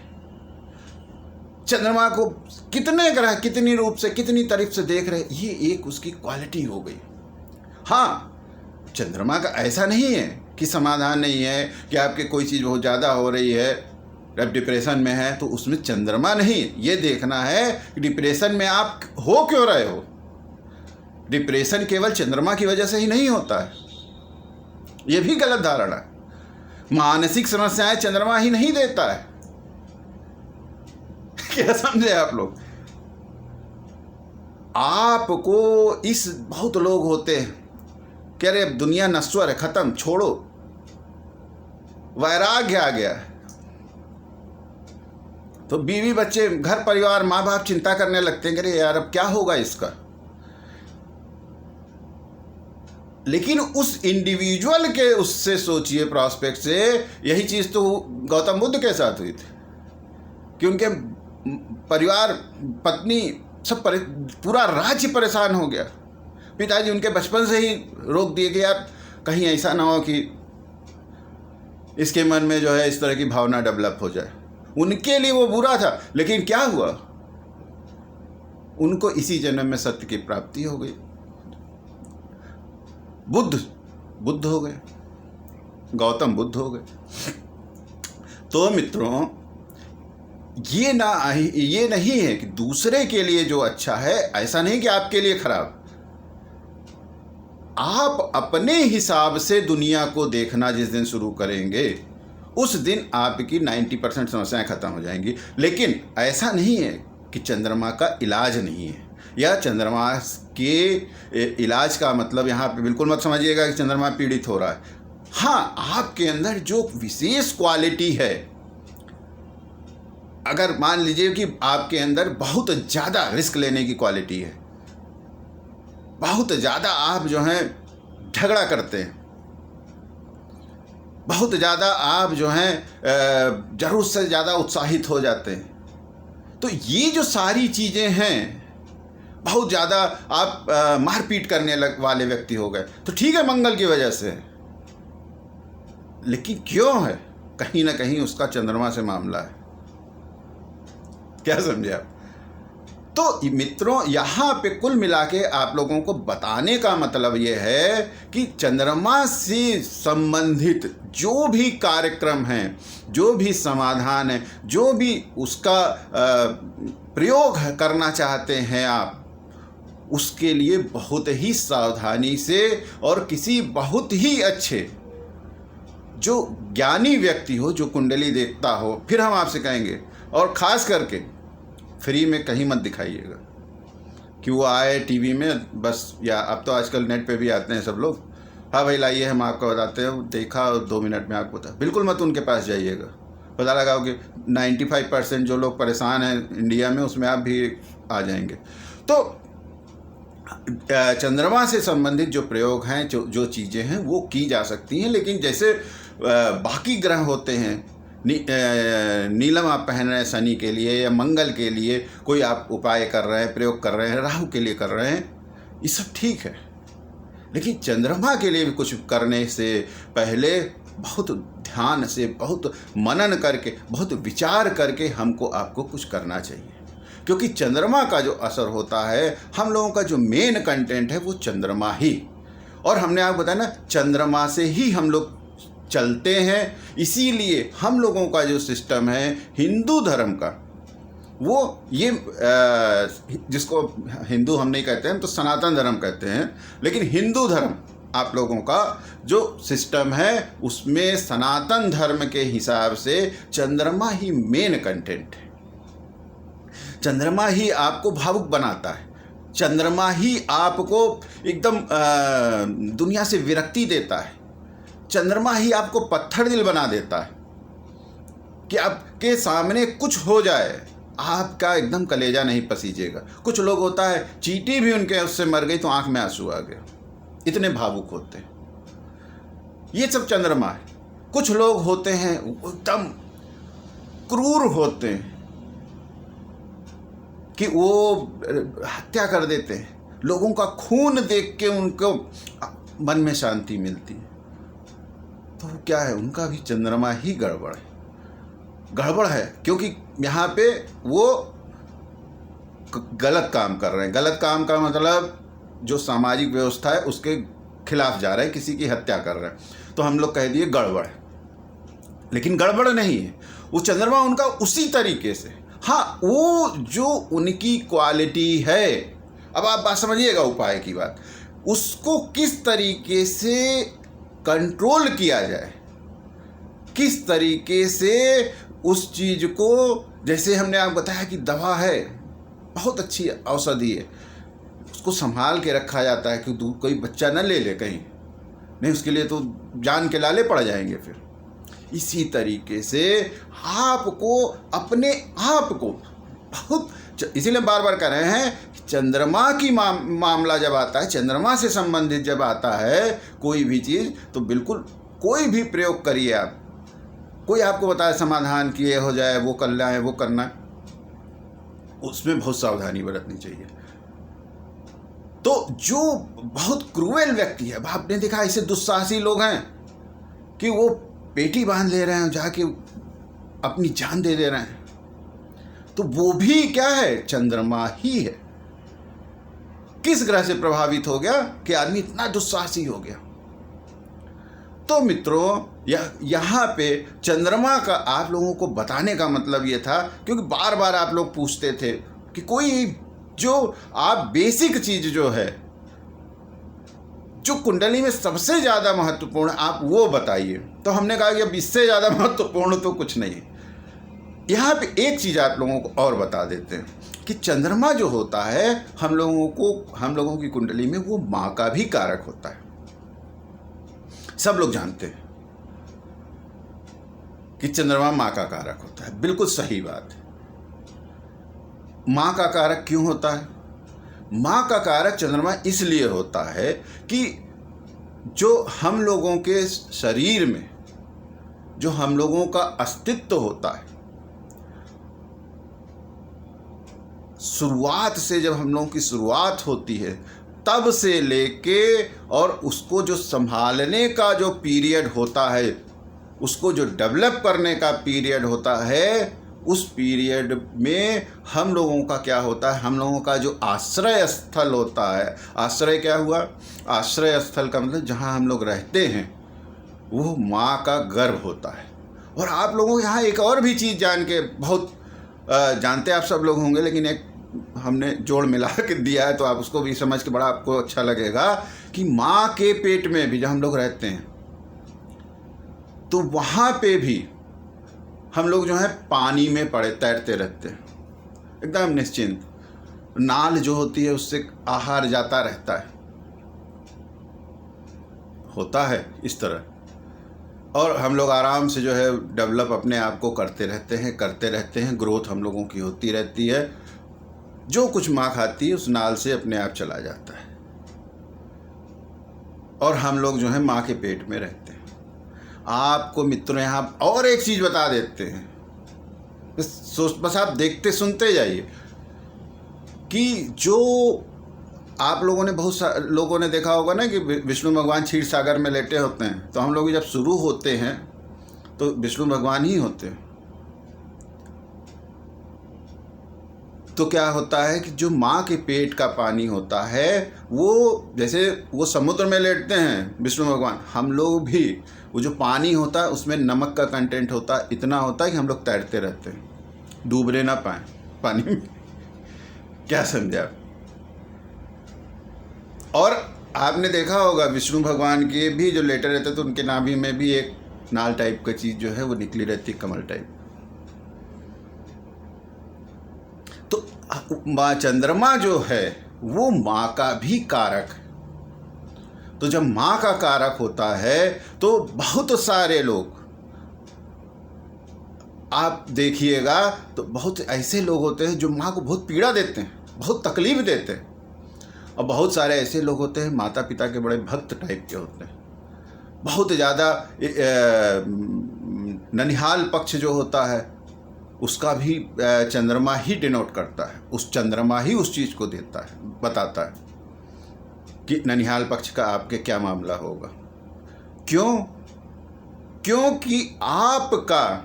चंद्रमा को कितने ग्रह कितनी रूप से कितनी तारीफ से देख रहे, ये एक उसकी क्वालिटी हो गई। हाँ, चंद्रमा का ऐसा नहीं है कि समाधान नहीं है कि आपके कोई चीज़ बहुत ज़्यादा हो रही है, आप डिप्रेशन में है तो उसमें चंद्रमा नहीं, ये देखना है कि डिप्रेशन में आप हो क्यों रहे हो। डिप्रेशन केवल चंद्रमा की वजह से ही नहीं होता है, ये भी गलत धारणा। मानसिक समस्याएं चंद्रमा ही नहीं देता है। क्या समझे आप लोग? आपको इस, बहुत लोग होते हैं कि अरे दुनिया नश्वर है, खत्म, छोड़ो, वैराग्य आ गया है। तो बीवी बच्चे घर परिवार माँ बाप चिंता करने लगते हैं कि अरे यार अब क्या होगा इसका। लेकिन उस इंडिविजुअल के उससे सोचिए प्रॉस्पेक्ट से, यही चीज़ तो गौतम बुद्ध के साथ हुई थी कि उनके परिवार पत्नी सब पूरा राज्य परेशान हो गया। पिताजी उनके बचपन से ही रोक दिए कि यार कहीं ऐसा ना हो कि इसके मन में जो है इस तरह की भावना डेवलप हो जाए। उनके लिए वो बुरा था, लेकिन क्या हुआ, उनको इसी जन्म में सत्य की प्राप्ति हो गई, बुद्ध हो गए, गौतम बुद्ध हो गए। तो मित्रों, ये नहीं है कि दूसरे के लिए जो अच्छा है ऐसा नहीं कि आपके लिए खराब। आप अपने हिसाब से दुनिया को देखना जिस दिन शुरू करेंगे उस दिन आपकी 90% समस्याएं खत्म हो जाएंगी। लेकिन ऐसा नहीं है कि चंद्रमा का इलाज नहीं है, या चंद्रमा के इलाज का मतलब यहाँ पे बिल्कुल मत समझिएगा कि चंद्रमा पीड़ित हो रहा है। हाँ, आपके अंदर जो विशेष क्वालिटी है, अगर मान लीजिए कि आपके अंदर बहुत ज़्यादा रिस्क लेने की क्वालिटी है, बहुत ज़्यादा आप जो हैं झगड़ा करते हैं, बहुत ज़्यादा आप जो हैं ज़रूरत से ज़्यादा उत्साहित हो जाते हैं, तो ये जो सारी चीज़ें हैं, बहुत ज़्यादा आप मारपीट करने वाले व्यक्ति हो गए, तो ठीक है मंगल की वजह से, लेकिन क्यों है, कहीं ना कहीं उसका चंद्रमा से मामला है। क्या समझे आप? तो मित्रों, यहाँ पे कुल मिला के आप लोगों को बताने का मतलब ये है कि चंद्रमा से संबंधित जो भी कार्यक्रम हैं, जो भी समाधान है, जो भी उसका प्रयोग करना चाहते हैं आप, उसके लिए बहुत ही सावधानी से और किसी बहुत ही अच्छे जो ज्ञानी व्यक्ति हो, जो कुंडली देखता हो, फिर हम आपसे कहेंगे, और ख़ास करके फ्री में कहीं मत दिखाइएगा कि वो आए टीवी में बस, या अब तो आजकल नेट पे भी आते हैं सब लोग, हाँ भाई लाइए हम आपको बताते हैं, देखा और 2 मिनट में आपको बता। बिल्कुल मत उनके पास जाइएगा, पता लगाओ कि 95% जो लोग परेशान हैं इंडिया में, उसमें आप भी आ जाएंगे। तो चंद्रमा से संबंधित जो प्रयोग हैं, जो चीज़ें हैं वो की जा सकती हैं, लेकिन जैसे बाकी ग्रह होते हैं, नीलम आप पहन रहे हैं शनि के लिए, या मंगल के लिए कोई आप उपाय कर रहे हैं, प्रयोग कर रहे हैं, राहु के लिए कर रहे हैं, ये सब ठीक है, लेकिन चंद्रमा के लिए भी कुछ करने से पहले बहुत ध्यान से, बहुत मनन करके, बहुत विचार करके हमको आपको कुछ करना चाहिए। क्योंकि चंद्रमा का जो असर होता है, हम लोगों का जो मेन कंटेंट है वो चंद्रमा ही, और हमने आपको बताया ना, चंद्रमा से ही हम लोग चलते हैं। इसीलिए हम लोगों का जो सिस्टम है हिंदू धर्म का, वो ये जिसको हिंदू हम नहीं कहते हैं, हम तो सनातन धर्म कहते हैं, लेकिन हिंदू धर्म आप लोगों का जो सिस्टम है, उसमें सनातन धर्म के हिसाब से चंद्रमा ही मेन कंटेंट है। चंद्रमा ही आपको भावुक बनाता है, चंद्रमा ही आपको एकदम दुनिया से विरक्ति देता है, चंद्रमा ही आपको पत्थर दिल बना देता है कि आपके सामने कुछ हो जाए आपका एकदम कलेजा नहीं पसीजेगा। कुछ लोग होता है चींटी भी उनके उससे मर गई तो आंख में आंसू आ गया, इतने भावुक होते हैं, ये सब चंद्रमा है। कुछ लोग होते हैं एकदम क्रूर होते हैं कि वो हत्या कर देते हैं, लोगों का खून देख के उनको मन में शांति मिलती है। तो क्या है, उनका भी चंद्रमा ही गड़बड़ है, क्योंकि यहाँ पे वो गलत काम कर रहे हैं। गलत काम का मतलब जो सामाजिक व्यवस्था है उसके खिलाफ जा रहे हैं, किसी की हत्या कर रहे हैं, तो हम लोग कह दिए गड़बड़ है, लेकिन गड़बड़ नहीं है। वो चंद्रमा उनका उसी तरीके से, हाँ, वो जो उनकी क्वालिटी है, अब आप बात समझिएगा उपाय की बात, उसको किस तरीके से कंट्रोल किया जाए, किस तरीके से उस चीज़ को, जैसे हमने आपको बताया कि दवा है, बहुत अच्छी औषधि है, उसको संभाल के रखा जाता है कि कोई बच्चा न ले ले कहीं, नहीं उसके लिए तो जान के लाले पड़ जाएंगे। फिर इसी तरीके से आपको अपने आप को बहुत, इसीलिए बार बार कह रहे हैं कि चंद्रमा की मामला जब आता है, चंद्रमा से संबंधित जब आता है कोई भी चीज़, तो बिल्कुल कोई भी प्रयोग करिए आप, कोई आपको बताए समाधान कि ये हो जाए, वो करना है, वो करना है, उसमें बहुत सावधानी बरतनी चाहिए। तो जो बहुत क्रूएल व्यक्ति है, आपने देखा ऐसे दुस्साहसी लोग हैं कि वो पेटी बांध ले रहे हैं, जाके अपनी जान दे रहे हैं, तो वो भी क्या है, चंद्रमा ही है। किस ग्रह से प्रभावित हो गया कि आदमी इतना दुस्साहसी हो गया। तो मित्रों, यहाँ पे चंद्रमा का आप लोगों को बताने का मतलब ये था, क्योंकि बार बार आप लोग पूछते थे कि कोई जो आप बेसिक चीज जो है, जो कुंडली में सबसे ज़्यादा महत्वपूर्ण, आप वो बताइए। तो हमने कहा कि अब इससे ज़्यादा महत्वपूर्ण तो कुछ नहीं। यहाँ पे एक चीज़ आप लोगों को और बता देते हैं कि चंद्रमा जो होता है हम लोगों की कुंडली में, वो माँ का भी कारक होता है। सब लोग जानते हैं कि चंद्रमा माँ का कारक होता है, बिल्कुल सही बात है। माँ का कारक क्यों होता है? माँ का कारक चंद्रमा इसलिए होता है कि जो हम लोगों के शरीर में जो हम लोगों का अस्तित्व होता है, शुरुआत से जब हम लोगों की शुरुआत होती है तब से लेके, और उसको जो संभालने का जो पीरियड होता है, उसको जो डेवलप करने का पीरियड होता है, उस पीरियड में हम लोगों का क्या होता है, हम लोगों का जो आश्रय स्थल होता है, आश्रय क्या हुआ, आश्रय स्थल का मतलब जहाँ हम लोग रहते हैं, वो माँ का गर्भ होता है। और आप लोगों को यहाँ एक और भी चीज़ जान के बहुत जानते आप सब लोग होंगे, लेकिन एक हमने जोड़ मिला के दिया है तो आप उसको भी समझ के बड़ा आपको अच्छा लगेगा कि माँ के पेट में भी जब हम लोग रहते हैं तो वहाँ पे भी हम लोग जो है पानी में पड़े तैरते रहते हैं, एकदम निश्चिंत। नाल जो होती है उससे आहार जाता रहता है, होता है इस तरह, और हम लोग आराम से जो है डेवलप अपने आप को करते रहते हैं, ग्रोथ हम लोगों की होती रहती है। जो कुछ माँ खाती है उस नाल से अपने आप चला जाता है, और हम लोग जो है माँ के पेट में रहते हैं। आपको मित्रों यहाँ और एक चीज़ बता देते हैं, बस आप देखते सुनते जाइए कि जो आप लोगों ने बहुत लोगों ने देखा होगा ना कि विष्णु भगवान क्षीर सागर में लेटे होते हैं, तो हम लोग जब शुरू होते हैं तो विष्णु भगवान ही होते हैं। तो क्या होता है कि जो माँ के पेट का पानी होता है, वो जैसे वो समुद्र में लेटते हैं विष्णु भगवान, हम लोग भी वो जो पानी होता है उसमें नमक का कंटेंट होता है, इतना होता है कि हम लोग तैरते रहते हैं, डूबने ना पाए पानी में। क्या समझे आप? और आपने देखा होगा विष्णु भगवान के भी जो लेटे रहते तो उनके नाभि में भी एक नाल टाइप का चीज़ जो है वो निकली रहती, कमल टाइप। तो माँ चंद्रमा जो है वो माँ का भी कारक है। तो जब माँ का कारक होता है तो बहुत सारे लोग आप देखिएगा तो बहुत ऐसे लोग होते हैं जो माँ को बहुत पीड़ा देते हैं, बहुत तकलीफ देते हैं, और बहुत सारे ऐसे लोग होते हैं माता पिता के बड़े भक्त टाइप के होते हैं। बहुत ज़्यादा ननिहाल पक्ष जो होता है उसका भी चंद्रमा ही डिनोट करता है, उस चंद्रमा ही उस चीज़ को देता है, बताता है कि ननिहाल पक्ष का आपके क्या मामला होगा। क्यों? क्योंकि आपका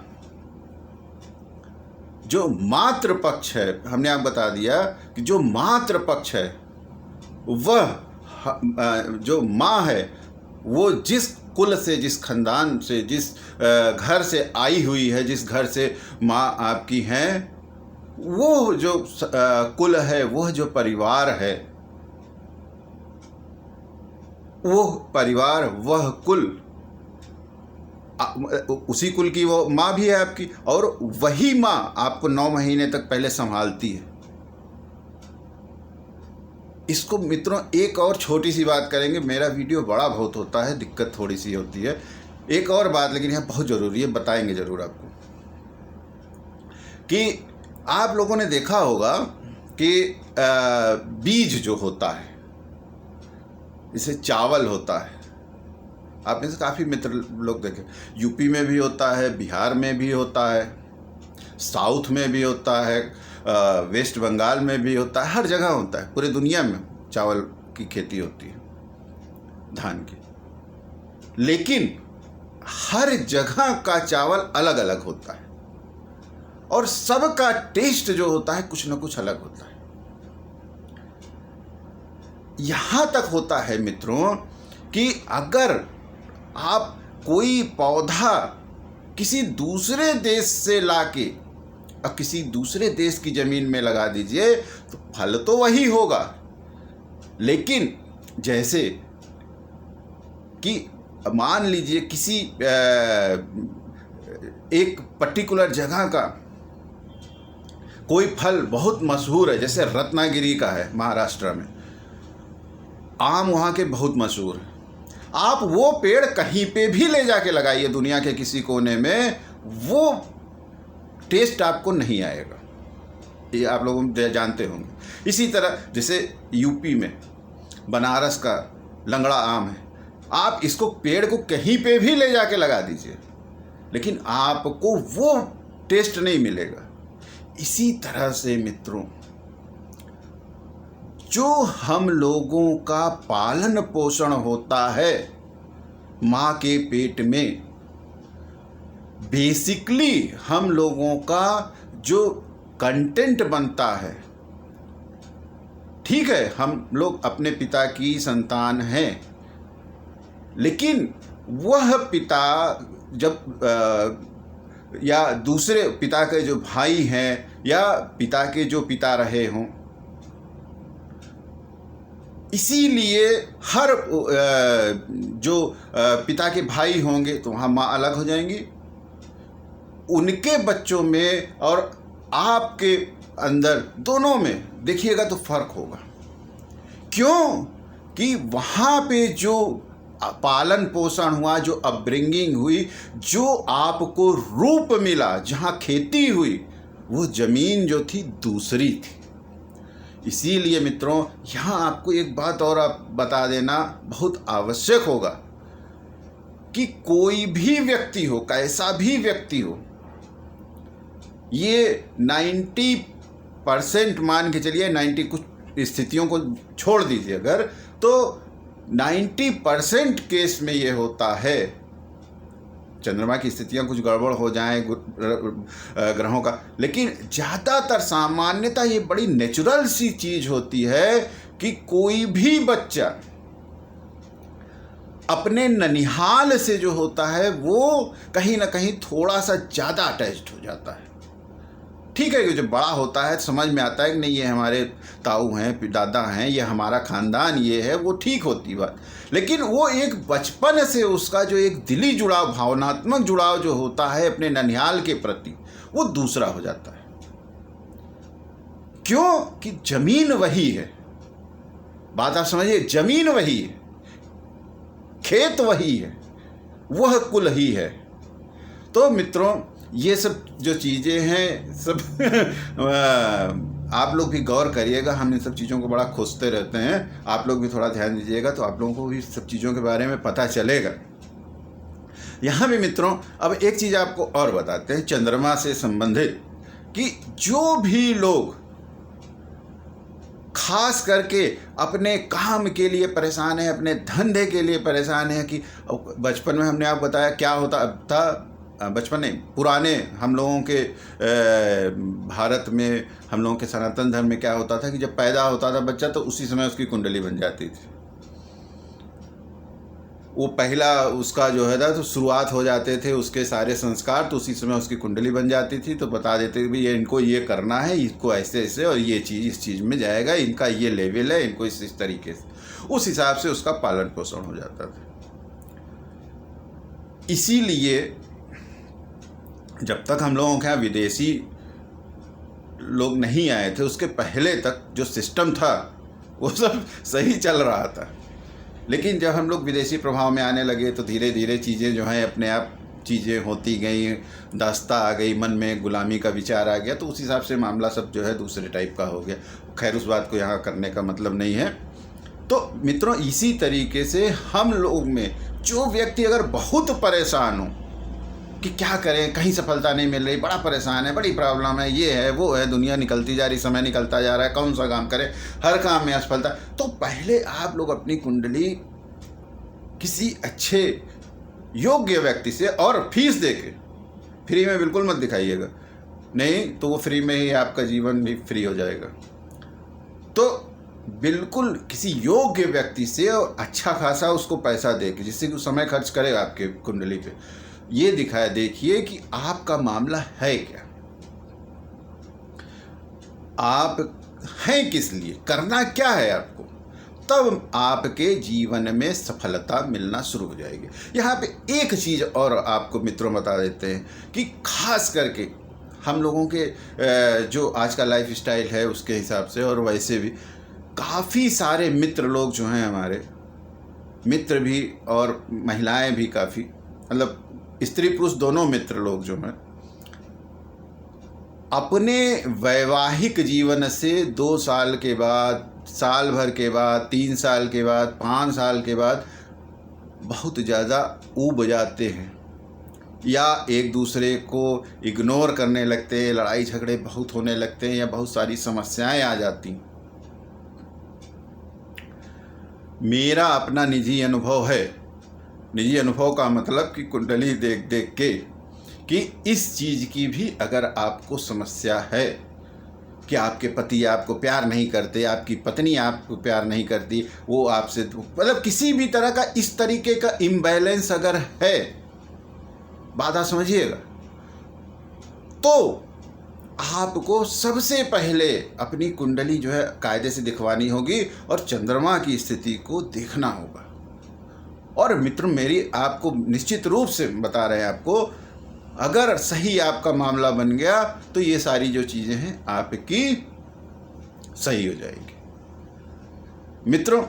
जो मातृ पक्ष है, हमने आप बता दिया कि जो मातृ पक्ष है वह जो माँ है वो जिस कुल से, जिस खानदान से, जिस घर से आई हुई है, जिस घर से माँ आपकी हैं, वो जो कुल है, वह जो परिवार है, वो परिवार, वह कुल, उसी कुल की वो माँ भी है आपकी, और वही माँ आपको 9 महीने तक पहले संभालती है। इसको मित्रों एक और छोटी सी बात करेंगे, मेरा वीडियो बड़ा बहुत होता है, दिक्कत थोड़ी सी होती है, एक और बात लेकिन यहाँ बहुत ज़रूरी है, बताएंगे ज़रूर आपको, कि आप लोगों ने देखा होगा कि बीज जो होता है, इसे चावल होता है, आप में से काफ़ी मित्र लोग देखे, यूपी में भी होता है, बिहार में भी होता है, साउथ में भी होता है, वेस्ट बंगाल में भी होता है, हर जगह होता है। पूरे दुनिया में चावल की खेती होती है, धान की, लेकिन हर जगह का चावल अलग अलग होता है और सबका टेस्ट जो होता है कुछ ना कुछ अलग होता है। यहां तक होता है मित्रों कि अगर आप कोई पौधा किसी दूसरे देश से लाके और किसी दूसरे देश की जमीन में लगा दीजिए तो फल तो वही होगा, लेकिन जैसे कि मान लीजिए किसी एक पर्टिकुलर जगह का कोई फल बहुत मशहूर है, जैसे रत्नागिरी का है महाराष्ट्र में, आम वहाँ के बहुत मशहूर है, आप वो पेड़ कहीं पे भी ले जाके लगाइए दुनिया के किसी कोने में, वो टेस्ट आपको नहीं आएगा, ये आप लोग जानते होंगे। इसी तरह जैसे यूपी में बनारस का लंगड़ा आम है, आप इसको पेड़ को कहीं पे भी ले जाके लगा दीजिए, लेकिन आपको वो टेस्ट नहीं मिलेगा। इसी तरह से मित्रों, जो हम लोगों का पालन पोषण होता है माँ के पेट में, बेसिकली हम लोगों का जो कंटेंट बनता है, ठीक है हम लोग अपने पिता की संतान हैं, लेकिन वह पिता जब या दूसरे पिता के जो भाई हैं या पिता के जो पिता रहे हों, इसीलिए हर जो पिता के भाई होंगे तो वहाँ माँ अलग हो जाएंगी, उनके बच्चों में और आपके अंदर दोनों में देखिएगा तो फर्क होगा। क्यों कि वहाँ पे जो पालन पोषण हुआ, जो अपब्रिंगिंग हुई, जो आपको रूप मिला, जहाँ खेती हुई, वो ज़मीन जो थी दूसरी थी। इसीलिए मित्रों यहाँ आपको एक बात और आप बता देना बहुत आवश्यक होगा कि कोई भी व्यक्ति हो, कैसा भी व्यक्ति हो, ये 90% मान के चलिए, 90 कुछ स्थितियों को छोड़ दीजिए अगर, तो 90% केस में ये होता है, चंद्रमा की स्थितियां कुछ गड़बड़ हो जाएं ग्रहों का, लेकिन ज़्यादातर सामान्यता ये बड़ी नेचुरल सी चीज़ होती है कि कोई भी बच्चा अपने ननिहाल से जो होता है वो कहीं ना कहीं थोड़ा सा ज़्यादा अटैच्ड हो जाता है। ठीक है कि जब बड़ा होता है समझ में आता है कि नहीं ये हमारे ताऊ हैं, दादा हैं, ये हमारा ख़ानदान ये है, वो ठीक होती बात, लेकिन वो एक बचपन से उसका जो एक दिली जुड़ाव, भावनात्मक जुड़ाव जो होता है अपने ननिहाल के प्रति, वो दूसरा हो जाता है। क्यों कि ज़मीन वही है, बात आप समझिए, ज़मीन वही है, खेत वही है, वह कुल ही है। तो मित्रों ये सब जो चीज़ें हैं सब आप लोग भी गौर करिएगा, हम इन सब चीज़ों को बड़ा खोजते रहते हैं, आप लोग भी थोड़ा ध्यान दीजिएगा तो आप लोगों को भी सब चीज़ों के बारे में पता चलेगा। यहाँ भी मित्रों अब एक चीज़ आपको और बताते हैं चंद्रमा से संबंधित, कि जो भी लोग खास करके अपने काम के लिए परेशान है, अपने धंधे के लिए परेशान है, कि बचपन में हमने आपको बताया क्या होता था, बचपन नहीं, पुराने हम लोगों के भारत में, हम लोगों के सनातन धर्म में क्या होता था कि जब पैदा होता था बच्चा तो उसी समय उसकी कुंडली बन जाती थी। वो पहला उसका जो है ना तो शुरुआत हो जाते थे उसके सारे संस्कार, तो उसी समय उसकी कुंडली बन जाती थी, तो बता देते भी ये इनको ये करना है, इसको ऐसे ऐसे, और ये चीज़ इस चीज़ में जाएगा, इनका ये लेवल है, इनको इस तरीके से, उस हिसाब से उसका पालन पोषण हो जाता था। इसीलिए जब तक हम लोगों के यहाँ विदेशी लोग नहीं आए थे उसके पहले तक जो सिस्टम था वो सब सही चल रहा था। लेकिन जब हम लोग विदेशी प्रभाव में आने लगे तो धीरे धीरे चीज़ें जो हैं अपने आप चीज़ें होती गई, दास्ता आ गई, मन में गुलामी का विचार आ गया, तो उस हिसाब से मामला सब जो है दूसरे टाइप का हो गया। खैर उस बात को यहाँ करने का मतलब नहीं है। तो मित्रों, इसी तरीके से हम लोग में जो व्यक्ति अगर बहुत परेशान हो कि क्या करें, कहीं सफलता नहीं मिल रही, बड़ा परेशान है, बड़ी प्रॉब्लम है, ये है वो है, दुनिया निकलती जा रही, समय निकलता जा रहा है, कौन सा काम करें, हर काम में असफलता, तो पहले आप लोग अपनी कुंडली किसी अच्छे योग्य व्यक्ति से और फीस देके, फ्री में बिल्कुल मत दिखाइएगा, नहीं तो वो फ्री में ही आपका जीवन भी फ्री हो जाएगा। तो बिल्कुल किसी योग्य व्यक्ति से और अच्छा खासा उसको पैसा देके, जिससे कि वो समय खर्च करेगा आपके कुंडली पे, ये दिखाया देखिए कि आपका मामला है क्या, आप हैं किस लिए, करना क्या है आपको, तब आपके जीवन में सफलता मिलना शुरू हो जाएगी। यहाँ पे एक चीज़ और आपको मित्रों बता देते हैं कि खास करके हम लोगों के जो आज का लाइफ स्टाइल है उसके हिसाब से, और वैसे भी काफ़ी सारे मित्र लोग जो हैं, हमारे मित्र भी और महिलाएं भी, काफ़ी मतलब स्त्री पुरुष दोनों मित्र लोग जो हैं, अपने वैवाहिक जीवन से 2 साल के बाद, साल भर के बाद, 3 साल के बाद, 5 साल के बाद बहुत ज़्यादा ऊब जाते हैं या एक दूसरे को इग्नोर करने लगते हैं, लड़ाई झगड़े बहुत होने लगते हैं या बहुत सारी समस्याएं आ जाती। मेरा अपना निजी अनुभव है, निजी अनुभव का मतलब कि कुंडली देख देख के, कि इस चीज़ की भी अगर आपको समस्या है कि आपके पति आपको प्यार नहीं करते, आपकी पत्नी आपको प्यार नहीं करती, वो आपसे मतलब किसी भी तरह का इस तरीके का इम्बैलेंस अगर है, बाधा समझिएगा, तो आपको सबसे पहले अपनी कुंडली जो है कायदे से दिखवानी होगी और चंद्रमा की स्थिति को देखना होगा। और मित्र, मेरी आपको निश्चित रूप से बता रहे हैं, आपको अगर सही आपका मामला बन गया तो ये सारी जो चीज़ें हैं आपकी सही हो जाएगी। मित्रों,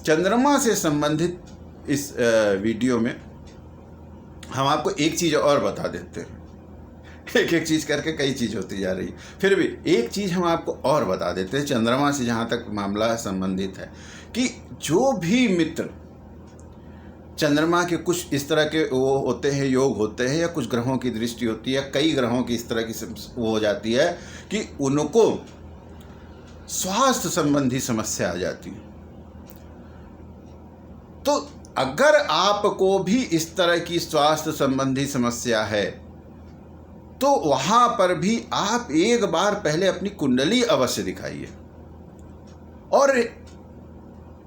चंद्रमा से संबंधित इस वीडियो में हम आपको एक चीज़ और बता देते हैं। एक एक चीज़ करके कई चीज़ होती जा रही है, फिर भी एक चीज़ हम आपको और बता देते हैं चंद्रमा से जहाँ तक मामला संबंधित है, कि जो भी मित्र चंद्रमा के कुछ इस तरह के वो होते हैं, योग होते हैं, या कुछ ग्रहों की दृष्टि होती है, कई ग्रहों की इस तरह की वो हो जाती है कि उनको स्वास्थ्य संबंधी समस्या आ जाती है। तो अगर आपको भी इस तरह की स्वास्थ्य संबंधी समस्या है तो वहां पर भी आप एक बार पहले अपनी कुंडली अवश्य दिखाइए। और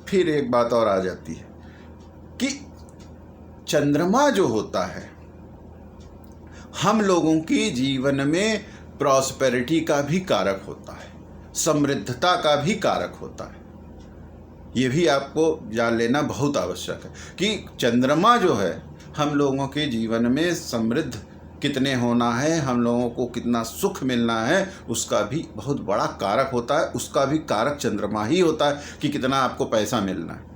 फिर एक बात और आ जाती है कि चंद्रमा जो होता है हम लोगों के जीवन में प्रॉस्पेरिटी का भी कारक होता है, समृद्धता का भी कारक होता है। ये भी आपको जान लेना बहुत आवश्यक है कि चंद्रमा जो है हम लोगों के जीवन में समृद्ध कितने होना है, हम लोगों को कितना सुख मिलना है, उसका भी बहुत बड़ा कारक होता है। उसका भी कारक चंद्रमा ही होता है कि कितना आपको पैसा मिलना है।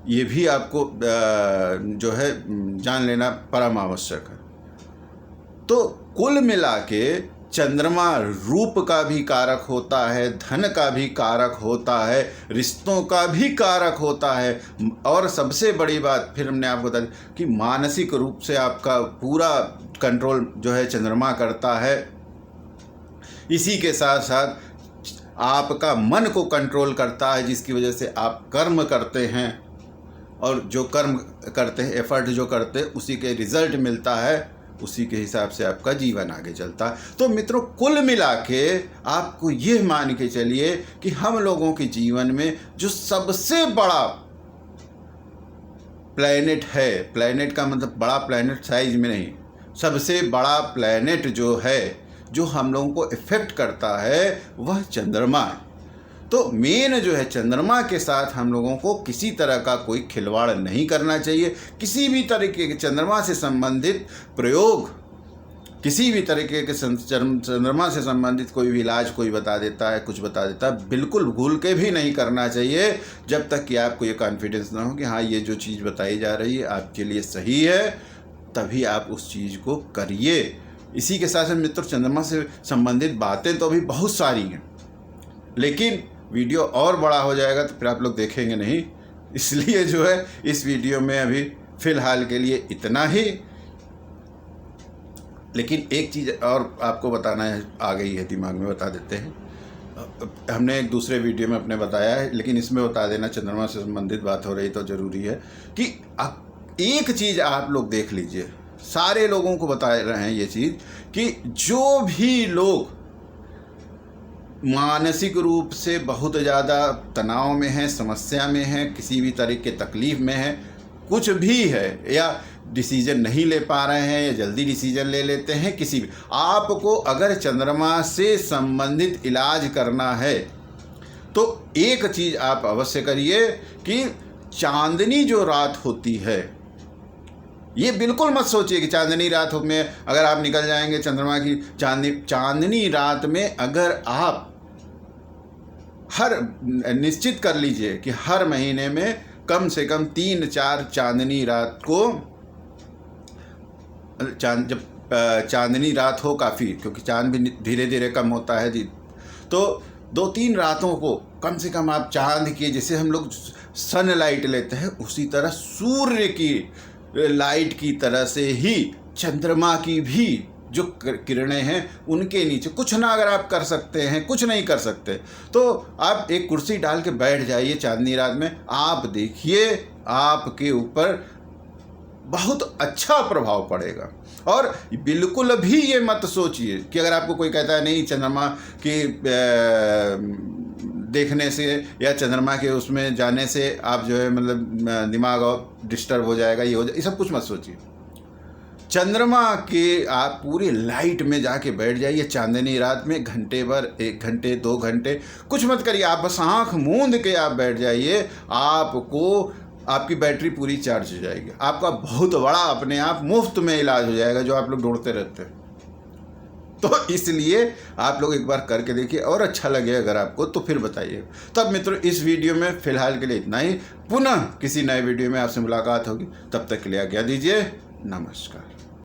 ये भी आपको जो है जान लेना परम आवश्यक है। तो कुल मिला के चंद्रमा रूप का भी कारक होता है, धन का भी कारक होता है, रिश्तों का भी कारक होता है, और सबसे बड़ी बात फिर हमने आपको बता दी कि मानसिक रूप से आपका पूरा कंट्रोल जो है चंद्रमा करता है। इसी के साथ साथ आपका मन को कंट्रोल करता है, जिसकी वजह से आप कर्म करते हैं, और जो कर्म करते हैं, एफर्ट जो करते हैं, उसी के रिजल्ट मिलता है, उसी के हिसाब से आपका जीवन आगे चलता है। तो मित्रों, कुल मिला के आपको ये मान के चलिए कि हम लोगों के जीवन में जो सबसे बड़ा प्लैनेट है, प्लैनेट का मतलब बड़ा प्लैनेट साइज में नहीं, सबसे बड़ा प्लैनेट जो है जो हम लोगों को इफेक्ट करता है वह चंद्रमा है। तो मेन जो है चंद्रमा के साथ हम लोगों को किसी तरह का कोई खिलवाड़ नहीं करना चाहिए। किसी भी तरीके के चंद्रमा से संबंधित प्रयोग किसी भी तरीके के चंद्रमा से संबंधित कोई भी इलाज कोई बता देता है, कुछ बता देता है, बिल्कुल भूल के भी नहीं करना चाहिए जब तक कि आपको ये कॉन्फिडेंस ना हो कि हाँ ये जो चीज़ बताई जा रही है आपके लिए सही है, तभी आप उस चीज़ को करिए। इसी के साथ साथ मित्रों, चंद्रमा से संबंधित बातें तो अभी बहुत सारी हैं, लेकिन वीडियो और बड़ा हो जाएगा तो फिर आप लोग देखेंगे नहीं, इसलिए जो है इस वीडियो में अभी फ़िलहाल के लिए इतना ही। लेकिन एक चीज़ और आपको बताना है, आ गई है दिमाग में, बता देते हैं। हमने एक दूसरे वीडियो में अपने बताया है, लेकिन इसमें बता देना, चंद्रमा से संबंधित बात हो रही तो ज़रूरी है कि एक चीज़ आप लोग देख लीजिए, सारे लोगों को बता रहे हैं ये चीज़ कि जो भी लोग मानसिक रूप से बहुत ज़्यादा तनाव में हैं, समस्या में हैं, किसी भी तरह के तकलीफ़ में हैं, कुछ भी है, या डिसीजन नहीं ले पा रहे हैं या जल्दी डिसीजन ले लेते हैं, किसी भी, आपको अगर चंद्रमा से संबंधित इलाज करना है तो एक चीज़ आप अवश्य करिए कि चांदनी जो रात होती है, ये बिल्कुल मत सोचिए कि चांदनी रात में अगर आप निकल जाएंगे चंद्रमा की चांदनी रात में, अगर आप निश्चित कर लीजिए कि हर महीने में कम से कम 3-4 चांदनी रात को, जब चांदनी रात हो काफ़ी, क्योंकि चांद भी धीरे धीरे कम होता है जी, तो 2-3 रातों को कम से कम आप चांद की, जैसे हम लोग सनलाइट लेते हैं उसी तरह सूर्य की लाइट की तरह से ही चंद्रमा की भी जो किरणें हैं उनके नीचे कुछ ना अगर आप कर सकते हैं, कुछ नहीं कर सकते तो आप एक कुर्सी डाल के बैठ जाइए चांदनी रात में, आप देखिए आपके ऊपर बहुत अच्छा प्रभाव पड़ेगा। और बिल्कुल भी ये मत सोचिए कि अगर आपको कोई कहता है नहीं चंद्रमा की देखने से या चंद्रमा के उसमें जाने से आप जो है मतलब दिमाग और डिस्टर्ब हो जाएगा, ये हो जाए, ये सब कुछ मत सोचिए। चंद्रमा के आप पूरी लाइट में जाके बैठ जाइए चांदनी रात में, घंटे भर, 1 घंटे 2 घंटे, कुछ मत करिए, आप बस आँख मूंद के आप बैठ जाइए, आपको आपकी बैटरी पूरी चार्ज हो जाएगी, आपका बहुत बड़ा अपने आप मुफ्त में इलाज हो जाएगा जो आप लोग ढूंढते रहते हैं। तो इसलिए आप लोग एक बार करके देखिए, और अच्छा लगे अगर आपको तो फिर बताइए। तब मित्रों इस वीडियो में फ़िलहाल के लिए इतना ही, पुनः किसी नए वीडियो में आपसे मुलाकात होगी, तब तक के लिए आज्ञा दीजिए, नमस्कार।